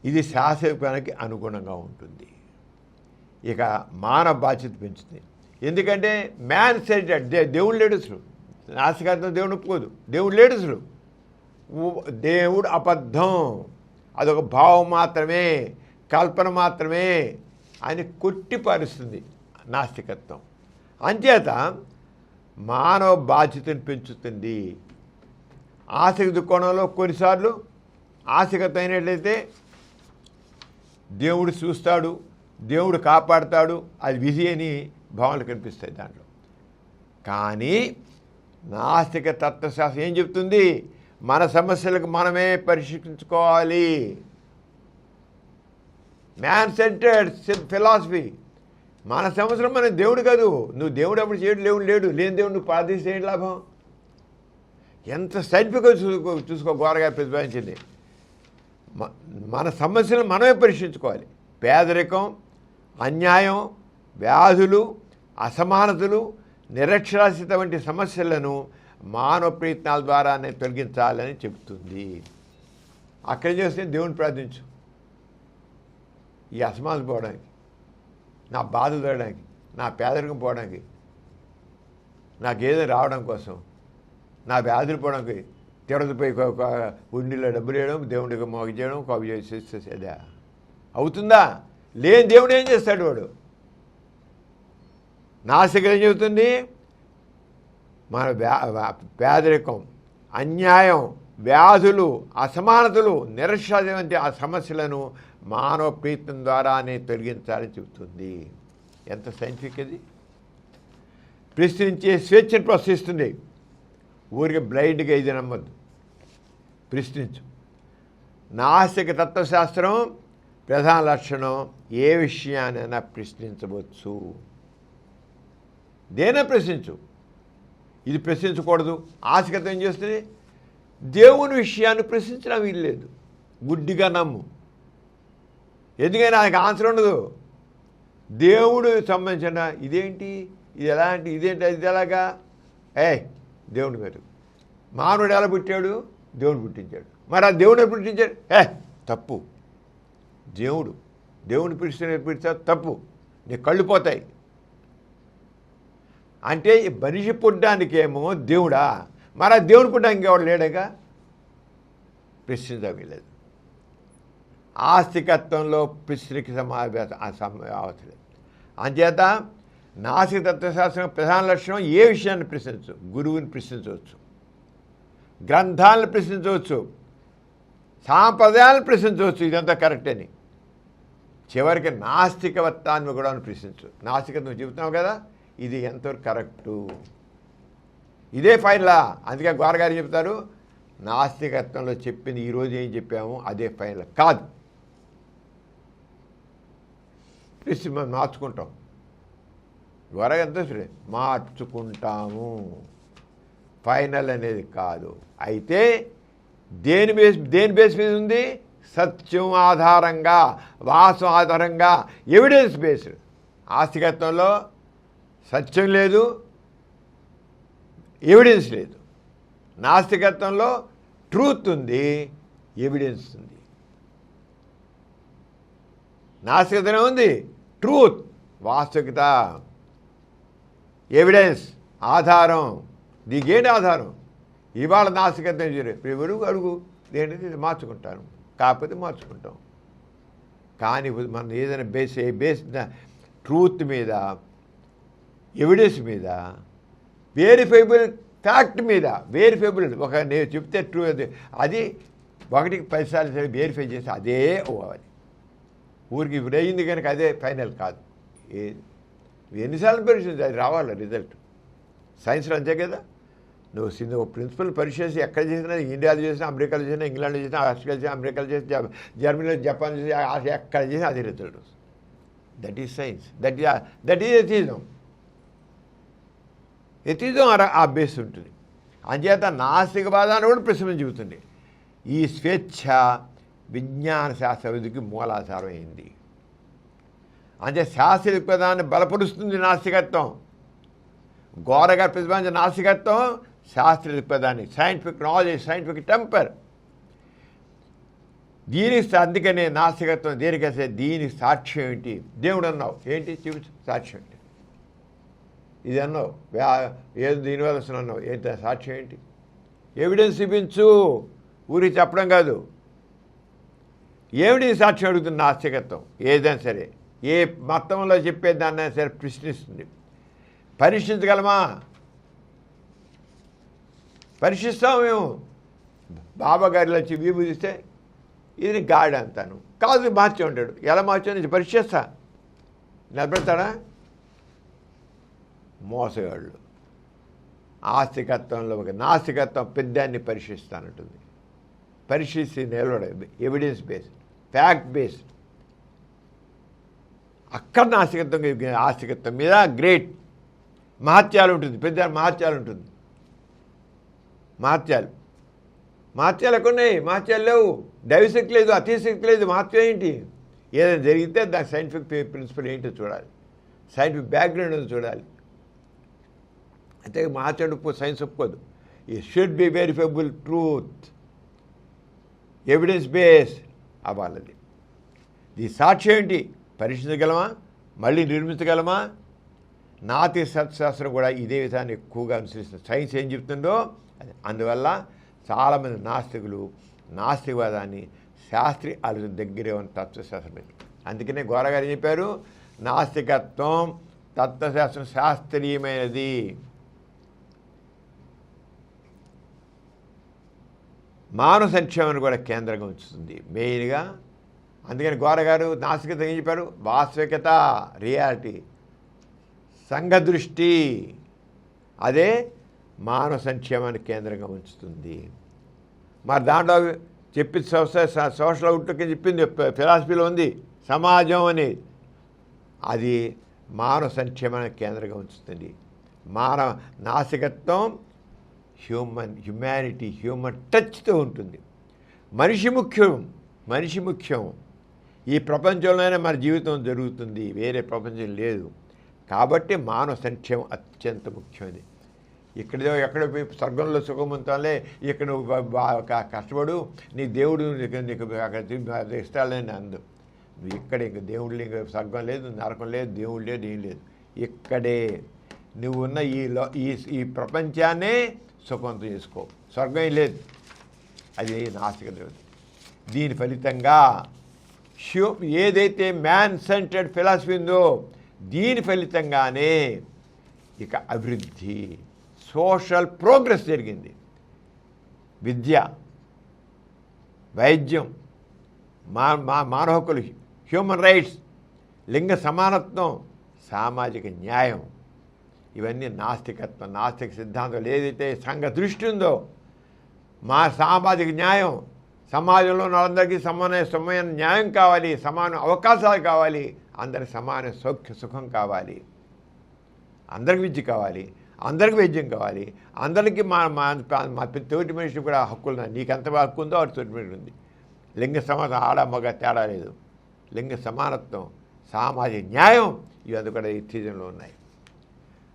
ఇది శాస్త్రీయానికి అనుగుణంగా ఉంటుంది. ఇక మానవ బాధ్యత పెంచుతుంది. ఎందుకంటే మ్యాన్ సెటెడ్, దేవుడు లేడు అసలు. నాస్తికత్వం దేవుడు ఒప్పుకోదు, దేవుడు లేడు అసలు. దేవుడు అబద్ధం, అదొక భావం మాత్రమే, కల్పన మాత్రమే అని కొట్టిపారుస్తుంది నాస్తికత్వం. అంచేత మానవ బాధ్యతను పెంచుతుంది. ఆస్తిక దృక్కోణంలో కొన్నిసార్లు ఆస్తికత్వం అయినట్లయితే దేవుడు చూస్తాడు, దేవుడు కాపాడుతాడు, అది విధి అని భావనలు కనిపిస్తాయి దాంట్లో. కానీ నాస్తిక తత్వశాస్త్రం ఏం చెప్తుంది? మన సమస్యలకు మనమే పరిష్కరించుకోవాలి. Man centred philosophy. మన సమస్యలు మన దేవుడు కాదు. నువ్వు దేవుడు అప్పుడు చేయడు, దేవుడు లేడు, లేని దేవుడు నువ్వు ప్రార్థిస్తే ఏంటి లాభం? ఎంత సైంటిఫిక్గా చూసుకో గోరగా ప్రతిపాదించింది. మన సమస్యలు మనమే పరిష్కరించుకోవాలి. పేదరికం, అన్యాయం, వ్యాధులు, అసమానతలు, నిరక్షరాస్యత వంటి సమస్యలను మానవ ప్రయత్నాల ద్వారానే తొలగించాలని చెబుతుంది. అక్కడేం చేస్తే దేవుని ప్రార్థించు. ఈ అసమానత పోవడానికి, నా బాధ తోడడానికి, నా పేదరికం పోవడానికి, నాకేదో రావడం కోసం, నా వ్యాధులు పోవడానికి తిరగపోయి ఉండిలో డబ్బులు వేయడం, దేవుడికి మోగ చేయడం, కవి చేసేదా అవుతుందా? లేని దేవుడు ఏం చేస్తాడు? వాడు నాస్తికం ఏం చెబుతుంది? మన పేదరికం, అన్యాయం, వ్యాధులు, అసమానతలు, నిరక్షరాస్యత వంటి ఆ సమస్యలను మానవ ప్రయత్నం ద్వారానే తొలగించాలని చెబుతుంది. ఎంత సైంటిఫిక్ ఇది! ప్రశ్నించే స్వేచ్ఛను ప్రోత్సహిస్తుంది. ఊరికి బ్లైండ్గా ఇది నమ్మద్దు, ప్రశ్నించు. నాస్తిక తత్వశాస్త్రం ప్రధాన లక్షణం ఏ విషయాన్నైనా ప్రశ్నించవచ్చు. దేనా ప్రశ్నించు. ఇది ప్రశ్నించకూడదు. ఆస్తికత్వం ఏం చేస్తుంది? దేవుని విషయాన్ని ప్రశ్నించడం వీల్లేదు, గుడ్డిగా నమ్ము. ఎందుకైనా ఆయనకు ఆన్సర్ ఉండదు. దేవుడు సంబంధించిన ఇదేంటి, ఇది ఎలాంటి, ఇదేంటి, ఇది ఎలాగా, దేవుని పేరు. మానవుడు ఎలా పుట్టాడు? దేవుడు పుట్టించాడు. మరి ఆ దేవుడు పుట్టించాడు, తప్పు. దేవుని పిలిచిన తప్పు, నీ కళ్ళు పోతాయి. అంటే ఈ మనిషి పుట్టడానికేమో దేవుడా, మరి ఆ దేవుడు పుట్టడానికి ఎవడు లేడగా? ప్రశ్నించడం లేదు. ఆస్తికత్వంలో ప్రశ్నకి అవసరం. అంచేత నాస్తిక తత్వశాస్త్రం ప్రధాన లక్షణం ఏ విషయాన్ని ప్రశ్నించు. గురువుని ప్రశ్నించవచ్చు, గ్రంథాలను ప్రశ్నించవచ్చు, సాంప్రదాయాలను ప్రశ్నించవచ్చు, ఇదంతా కరెక్ట్ అని. చివరికి నాస్తికవత్వాన్ని కూడా ప్రశ్నించు. నాస్తికత్వం చెబుతున్నావు కదా, ఇది ఎంతవరకు కరెక్టు, ఇదే ఫైనలా. అందుకే గోరగారు చెప్తారు, నాస్తికత్వంలో చెప్పింది ఈరోజు ఏం చెప్పాము అదే ఫైనల్ కాదు. మనం మార్చుకుంటాం. గోరగారు ఎంత సరే మార్చుకుంటాము, ఫైనల్ అనేది కాదు. అయితే దేని బేస్ మీద ఉంది? సత్యం ఆధారంగా, వాస్తవం ఆధారంగా, ఎవిడెన్స్ బేస్డ్. ఆస్తికత్వంలో సత్యం లేదు, ఎవిడెన్స్ లేదు. నాస్తికత్వంలో ట్రూత్ ఉంది, ఎవిడెన్స్ ఉంది. నాస్తికతనే ఉంది ట్రూత్, వాస్తవికత, ఎవిడెన్స్, ఆధారం. దీనికేంటి ఆధారం? ఇవాళ నాస్తికత్వం అడుగు దేంటి మార్చుకుంటాను, కాకపోతే మార్చుకుంటాం. కానీ మనం ఏదైనా బేస్ ట్రూత్ మీద, ఎవిడెన్స్ మీద, వెరిఫైబుల్ ఫ్యాక్ట్ మీద, వెరిఫైబుల్ ఒక నేను చెప్తే ట్రూ అది 1కి 10 సార్లు సరే వెరిఫై చేసి అదే అవ్వాలి. ఊరికి ఇప్పుడు అయింది కనుక అదే ఫైనల్ కాదు. ఎన్నిసార్లు పరిశీలించి అది రావాలి రిజల్ట్. సైన్స్లో అంతే కదా. నువ్వు ప్రిన్సిపల్ పరిశీలించి ఎక్కడ చేసినా, ఇండియాలో చేసినా, అమెరికాలో చేసినా, ఇంగ్లాండ్లో చేసినా, ఆస్ట్రేలియా చేసినా, అమెరికాలో చేసినా, జర్మనీలో, జపాన్ చేసి ఎక్కడ చేసినా అదే రిజల్ట్ వస్తుంది. That is science, that is atheism. Atheism ఆ బేస్ ఉంటుంది. అంచేత నాస్తికవాదాన్ని కూడా ప్రశ్న చెబుతుంది. ఈ స్వేచ్ఛ విజ్ఞాన శాస్త్రవిధికి మూలాధారం అయింది. అంటే శాస్త్రీయ దృక్పథాన్ని బలపరుస్తుంది నాస్తికత్వం. గోరగా ప్రతిపాదించిన నాస్తికత్వం శాస్త్రీయ దృక్పథాన్ని, సైంటిఫిక్ నాలెడ్జ్, సైంటిఫిక్ టెంపర్. దీనికి అందుకనే నాస్తికత్వం దేనికైతే దీనికి సాక్ష్యం ఏంటి? దేవుడు అన్నావు, ఏంటి చూపించు సాక్ష్యం ఏంటి? ఇది అన్నావు, ఏదో దీనివల్ల వస్తున్నా అన్నావు, ఏంటి సాక్ష్యం ఏంటి? ఎవిడెన్స్ చూపించు, ఊరికి చెప్పడం కాదు. ఏమిటి సాక్ష్యం అడుగుతుంది నాస్తికత్వం? ఏదైనా సరే, ఏ మతంలో చెప్పేదాన్నైనా సరే ప్రశ్నిస్తుంది. పరీక్షించగలమా? పరీక్షిస్తాం మేము. బాబా గారిలో వచ్చి విభూతిస్తే ఇది గాడి అంతాను, కాదు మార్చి ఉంటాడు. ఎలా మార్చా నుంచి పరీక్షిస్తా, నిలబెడతాడా? మోసగాళ్ళు. ఆస్తికత్వంలో ఒక నాస్తికత్వం పెద్దాన్ని పరీక్షిస్తానంటుంది. పరీక్షిస్తే నిలబడ, ఎవిడెన్స్ బేస్డ్, ఫ్యాక్ట్ బేస్డ్. అక్కడ ఆస్తికత్వం మీద గ్రేట్ మహత్యాలు ఉంటుంది, పెద్ద మహత్యాలు ఉంటుంది. మహత్యాలు ఎక్కడున్నాయి? మహత్యాలు లేవు. దైవశక్తి లేదు, అతిశక్తి లేదు. మహత్యం ఏంటి? ఏదైనా జరిగితే దాని సైంటిఫిక్ ప్రిన్సిపల్ ఏంటో చూడాలి, సైంటిఫిక్ బ్యాక్గ్రౌండ్ అని చూడాలి. అయితే మహత్యం సైన్స్ ఒప్పుకోదు. ఈ should be verifiable truth, evidence base అవ్వాలది. ఈ సాక్ష్యం ఏంటి? పరీక్షించగలమా? మళ్ళీ నిర్మించగలమా? నాస్తిక శాస్త్రం కూడా ఇదే విధాన్ని ఎక్కువగా అనుసరిస్తుంది. సైన్స్ ఏం చెప్తుందో అది. అందువల్ల చాలామంది నాస్తికులు నాస్తికవాదాన్ని శాస్త్రీయ ఆలోచన దగ్గరే ఉన్న తత్వశాస్త్రం. అందుకనే గోరగారు చెప్పారు, నాస్తికత్వం తత్వశాస్త్రం శాస్త్రీయమైనది. మానవ సంక్షేమాన్ని కూడా కేంద్రంగా ఉంచుతుంది మెయిన్గా. అందుకని గోరగారు నాస్తికత ఏం చెప్పారు? వాస్తవికత, రియాలిటీ, సంఘదృష్టి, అదే మానవ సంక్షేమాన్ని కేంద్రంగా ఉంచుతుంది. మరి దాంట్లో చెప్పి సోషల్ అవుట్లుక్ చెప్పింది, ఫిలాసఫీలో ఉంది సమాజం అని. అది మానవ సంక్షేమాన్ని కేంద్రంగా ఉంచుతుంది. మానవ నాస్తికత్వం హ్యుమానిటీ, హ్యూమన్ టచ్తో ఉంటుంది. మనిషి ముఖ్యం. ఈ ప్రపంచంలోనే మన జీవితం జరుగుతుంది, వేరే ప్రపంచం లేదు. కాబట్టి మానవ సంక్షేమం అత్యంత ముఖ్యమైనది. ఎక్కడ స్వర్గంలో సుఖం ఉంచాలే, ఇక్కడ కష్టపడు, నీ దేవుడు నీకు అక్కడ ఇష్టాలని అందు. ఇక్కడ ఇంక దేవుడు ఇంక స్వర్గం లేదు, నరకం లేదు, దేవుడు లేదు, ఏం లేదు. ఇక్కడే నువ్వున్న ఈ ప్రపంచాన్నే సుఖవంతం చేసుకో, స్వర్గం లేదు. అది నాస్తికత. దీని ఫలితంగా ఏదైతే మ్యాన్ సెంటర్డ్ ఫిలాసఫీ ఉందో దీని ఫలితంగానే ఇక అభివృద్ధి, సోషల్ ప్రోగ్రెస్ జరిగింది. విద్య, వైద్యం, మానవ హక్కులు, హ్యూమన్ రైట్స్, లింగ సమానత్వం, సామాజిక న్యాయం, ఇవన్నీ నాస్తిక సిద్ధాంతాలు. ఏదైతే సంఘ దృష్టి ఉందో, సామాజిక న్యాయం, సమాజంలో వాళ్ళందరికీ సమానమైన న్యాయం కావాలి, సమాన అవకాశాలు కావాలి, అందరికి సమాన సుఖం కావాలి, అందరికి విద్య కావాలి, అందరికి వైద్యం కావాలి, అందరికీ మా తోటి మనిషికి కూడా హక్కులు, నీకు ఎంత హక్కు ఉందో వాటి తోటి మనిషి ఉంది. లింగ సమానత, ఆడ మగ తేడా లేదు, లింగ సమానత్వం, సామాజిక న్యాయం, ఇవన్నీ కూడా ఈ సీజన్లో ఉన్నాయి.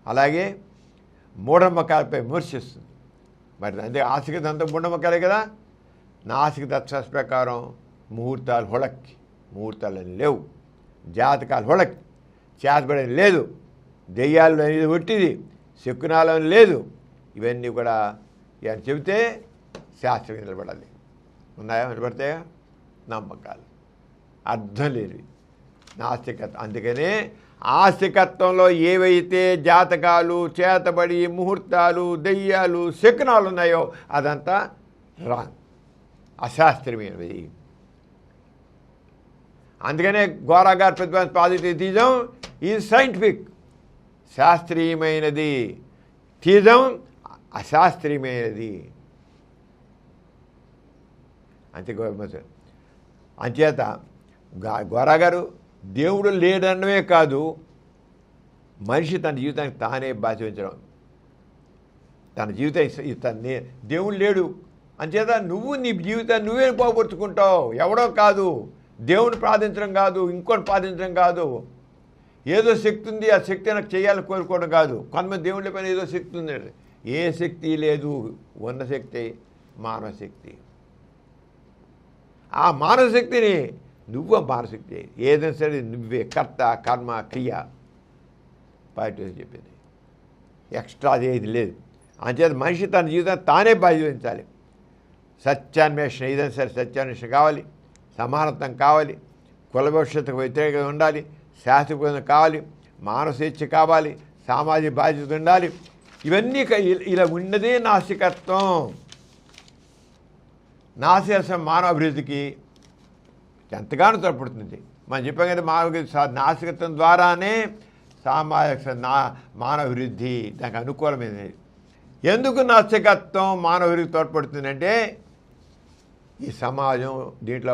అలాగే మూఢనమ్మకాలపై విమర్శిస్తుంది. మరి అంటే ఆస్తికత అంతా మూఢనమ్మకాలే కదా. నాస్తిక తత్వశాస్త్ర ప్రకారం ముహూర్తాలు లేవు, జాతకాలు హొళక్కి, చేతబడని లేదు, దెయ్యాలు అనేది ఒట్టిది, శకునాలని లేదు. ఇవన్నీ కూడా ఇవన్నీ చెబితే శాస్త్రం నిలబడాలి. ఉన్నాయా? నిలబడతాయా? నమ్మకాలు అర్థం లేనివి నాస్తికత. అందుకనే ఆస్తికత్వంలో ఏవైతే జాతకాలు, చేతబడి, ముహూర్తాలు, దెయ్యాలు, శకునాలు ఉన్నాయో అదంతా రాంగ్, అశాస్త్రీయమైనవి. అందుకనే గోరాగారు ప్రతిపాదించిన పాజిటివ్ థీజం ఈ సైంటిఫిక్, శాస్త్రీయమైనది. థీజం అశాస్త్రీయమైనది. అంచేత గోరాగారు దేవుడు లేడనమే కాదు, మనిషి తన జీవితానికి తానే బాధ్యవహించడం. తన జీవితం దేవుడు లేడు అంచేత నువ్వు నీ జీవితాన్ని నువ్వే పోగొట్టుకుంటావు. ఎవడో కాదు, దేవుని ప్రార్థించడం కాదు, ఇంకోటి ప్రార్థించడం కాదు. ఏదో శక్తి ఉంది, ఆ శక్తి నాకు చేయాలని కోరుకోవడం కాదు. కొంతమంది దేవుళ్ళ పైన ఏదో శక్తి ఉంది, ఏ శక్తి లేదు. ఉన్న శక్తి మానవ శక్తి. ఆ మానవ శక్తిని నువ్వు మానశక్తి ఏదైనా సరే నువ్వే కర్త, కర్మ, క్రియ. పాజిటివ్ చెప్పింది, ఎక్స్ట్రా ఏది లేదు. అంచేత మనిషి తన జీవితాన్ని తానే బాధ్యవహించాలి. సత్యాన్వేషణ, ఏదైనా సరే సత్యాన్వేషణ కావాలి, సమానత్వం కావాలి, కుల భవిష్యత్తుకు వ్యతిరేకంగా ఉండాలి, శాస్త్రీయ కావాలి, మానవ స్వేచ్ఛ కావాలి, సామాజిక బాధ్యత ఉండాలి. ఇవన్నీ ఇలా ఉన్నదే నాస్తికత్వం. నాస్తికత్వం మానవ అభివృద్ధికి ఎంతగానో తోడ్పడుతుంది. మనం చెప్పాం కదా, నాస్తికత్వం ద్వారానే సామాజిక మానవ అభివృద్ధి దానికి అనుకూలమైనది. ఎందుకు నాస్తికత్వం మానవ అభివృద్ధికి తోడ్పడుతుందంటే ఈ సమాజం దీంట్లో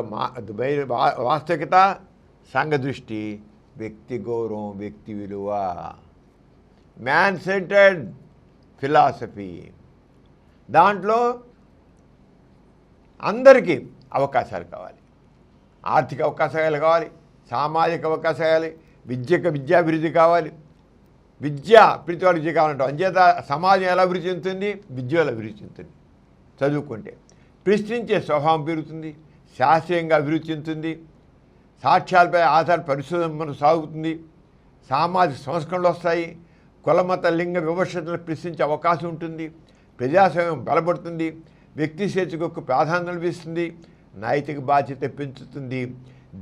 వాస్తవికత, సంఘ దృష్టి, వ్యక్తి గౌరవం, వ్యక్తి విలువ, మ్యాన్ సెంటర్డ్ ఫిలాసఫీ. దాంట్లో అందరికీ అవకాశాలు కావాలి, ఆర్థిక అవకాశాలు కావాలి, సామాజిక అవకాశాలు, విద్యాభివృద్ధి కావాలి. ప్రతి వాడి విద్య కావాలంటాం. అంచేత సమాజం ఎలా అభివృద్ధి చెందుతుంది? విద్యలో అభివృద్ధి చెందుతుంది. చదువుకుంటే ప్రశ్నించే స్వభావం పెరుగుతుంది, శాస్త్రీయంగా అభివృద్ధి చెందుతుంది, సాక్ష్యాలపై ఆధార పరిశోధన మనకు సాగుతుంది, సామాజిక సంస్కరణలు వస్తాయి, కులమత లింగ వివక్షతను ప్రశ్నించే అవకాశం ఉంటుంది, ప్రజాస్వామ్యం బలపడుతుంది, వ్యక్తి స్వేచ్ఛకు ప్రాధాన్యత లభిస్తుంది, నైతిక బాధ్యత పెంచుతుంది,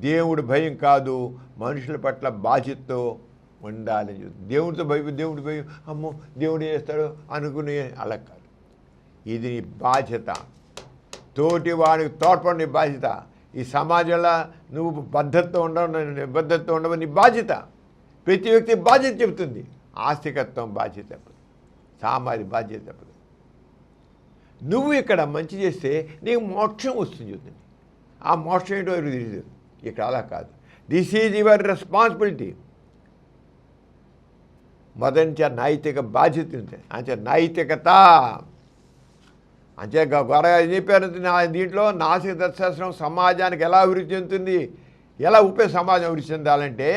దేవుడు భయం కాదు, మనుషుల పట్ల బాధ్యతతో ఉండాలని చెప్తుంది. దేవుడి భయం అమ్మో దేవుడు చేస్తాడు అనుకునే అలా కాదు. ఇది నీ బాధ్యత. తోటి వాడికి తోడ్పడి నీ బాధ్యత. ఈ సమాజంలో నువ్వు పద్ధతితో ఉండవు, నిబద్ధతతో ఉండవు, నీ బాధ్యత. ప్రతి వ్యక్తి బాధ్యత చెబుతుంది. ఆస్తికత్వం బాధ్యత తప్పదు, సామాజిక బాధ్యత తప్పదు. నువ్వు ఇక్కడ మంచి చేస్తే నీకు మోక్షం వస్తుంది చెబుతుంది. ఆ మోక్షం ఏంటో తెలియదు. ఇక్కడ అలా కాదు. This is your responsibility. మొదటి నుంచి నైతిక బాధ్యత ఉంటుంది. అంటే నైతికత అంటే గొరగా ఏం చెప్పారు దీంట్లో నాస్తిక తత్వశాస్త్రం సమాజానికి ఎలా అభివృద్ధి చెందుతుంది, ఎలా సమాజం అభివృద్ధి చెందాలంటే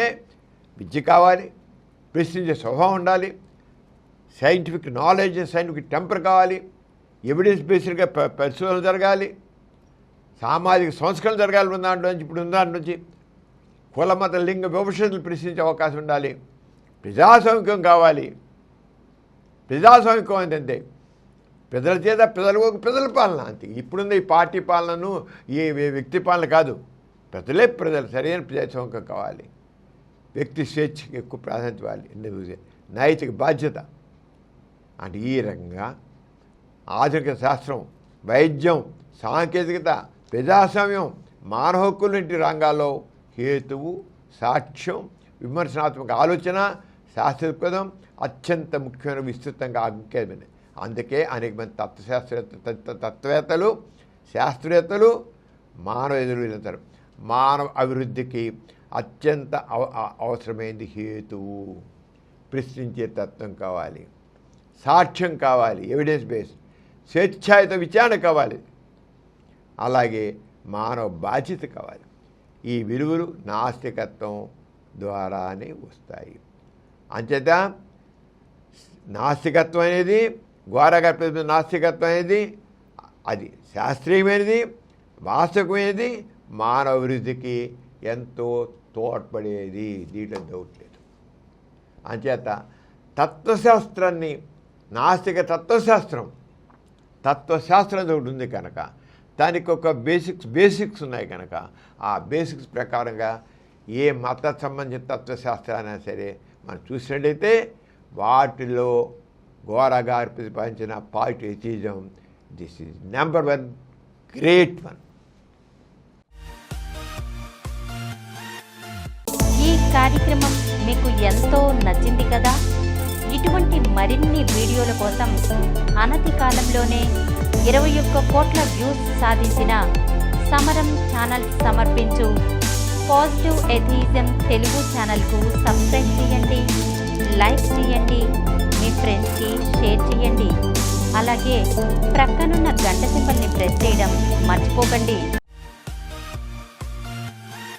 విద్య కావాలి, ప్రశ్నించే స్వభావం ఉండాలి, సైంటిఫిక్ నాలెడ్జ్, సైంటిఫిక్ టెంపర్ కావాలి, ఎవిడెన్స్ బేస్డ్గా పరిశోధన జరగాలి, సామాజిక సంస్కరణ జరగాలి. ఉన్న దాంట్లో నుంచి ఇప్పుడు ఉన్న దాంట్లో నుంచి కుల మత లింగ వివక్షతలు ప్రశ్నించే అవకాశం ఉండాలి. ప్రజాస్వామికం కావాలి. ప్రజాస్వామికం ఏంటంటే ప్రజల చేత ప్రజల పాలన. అంతే. ఇప్పుడున్న ఈ పార్టీ పాలనను ఈ వ్యక్తి పాలన కాదు. ప్రజలు సరైన ప్రజాస్వామికం కావాలి. వ్యక్తి స్వేచ్ఛకి ఎక్కువ ప్రాధాన్యత ఇవ్వాలి. నైతిక బాధ్యత అంటే ఈ రకంగా ఆధునిక శాస్త్రం, వైద్యం, సాంకేతికత, ప్రజాస్వామ్యం, మానవ హక్కులు వంటి రంగాల్లో హేతువు, సాక్ష్యం, విమర్శనాత్మక ఆలోచన, శాస్త్రదృక్పథం అత్యంత ముఖ్యమైన విస్తృతంగా అంకేమైనది. అందుకే అనేక మంది తత్వవేత్తలు, శాస్త్రవేత్తలు మానవ ఎదురు మానవ అభివృద్ధికి అత్యంత అవసరమైనది హేతువు. ప్రశ్నించే తత్వం కావాలి, సాక్ష్యం కావాలి, ఎవిడెన్స్ బేస్డ్, స్వేచ్ఛాయుత విచారణ కావాలి, అలాగే మానవ బాధ్యత కావాలి. ఈ విలువలు నాస్తికత్వం ద్వారానే వస్తాయి. అంచేత నాస్తికత్వం అనేది ఘోరగా నాస్తికత్వం అనేది అది శాస్త్రీయమైనది, వాస్తవికమైనది, మానవ అభివృద్ధికి ఎంతో తోడ్పడేది. దీంట్లో డౌట్ లేదు. అంచేత తత్వశాస్త్రాన్ని నాస్తిక తత్వశాస్త్రం ఒకటి ఉంది కనుక దానికి ఒక బేసిక్స్ ఉన్నాయి కనుక ఆ బేసిక్స్ ప్రకారంగా ఏ మత సంబంధించిన తత్వశాస్త్రాన్ని సరే మనం చూసినట్టయితే వాటిలో ఘోరగా ప్రతిపాదించిన positivism this is number 1 great one. ఈ కార్యక్రమం మీకు ఎంతో నచ్చింది కదా. ఇటువంటి మరిన్ని వీడియోల కోసం అనతి కాలంలోనే 21 కోట్ల వ్యూస్ సాధించిన సమరం ఛానల్ సమర్పించు పాజిటివ్ ఎథియిజం తెలుగు ఛానల్కు సబ్స్క్రైబ్ చేయండి, లైక్ చేయండి, మీ ఫ్రెండ్స్కి షేర్ చేయండి. అలాగే ప్రక్కనున్న గంట సింబల్ని ప్రెస్ చేయడం మర్చిపోకండి.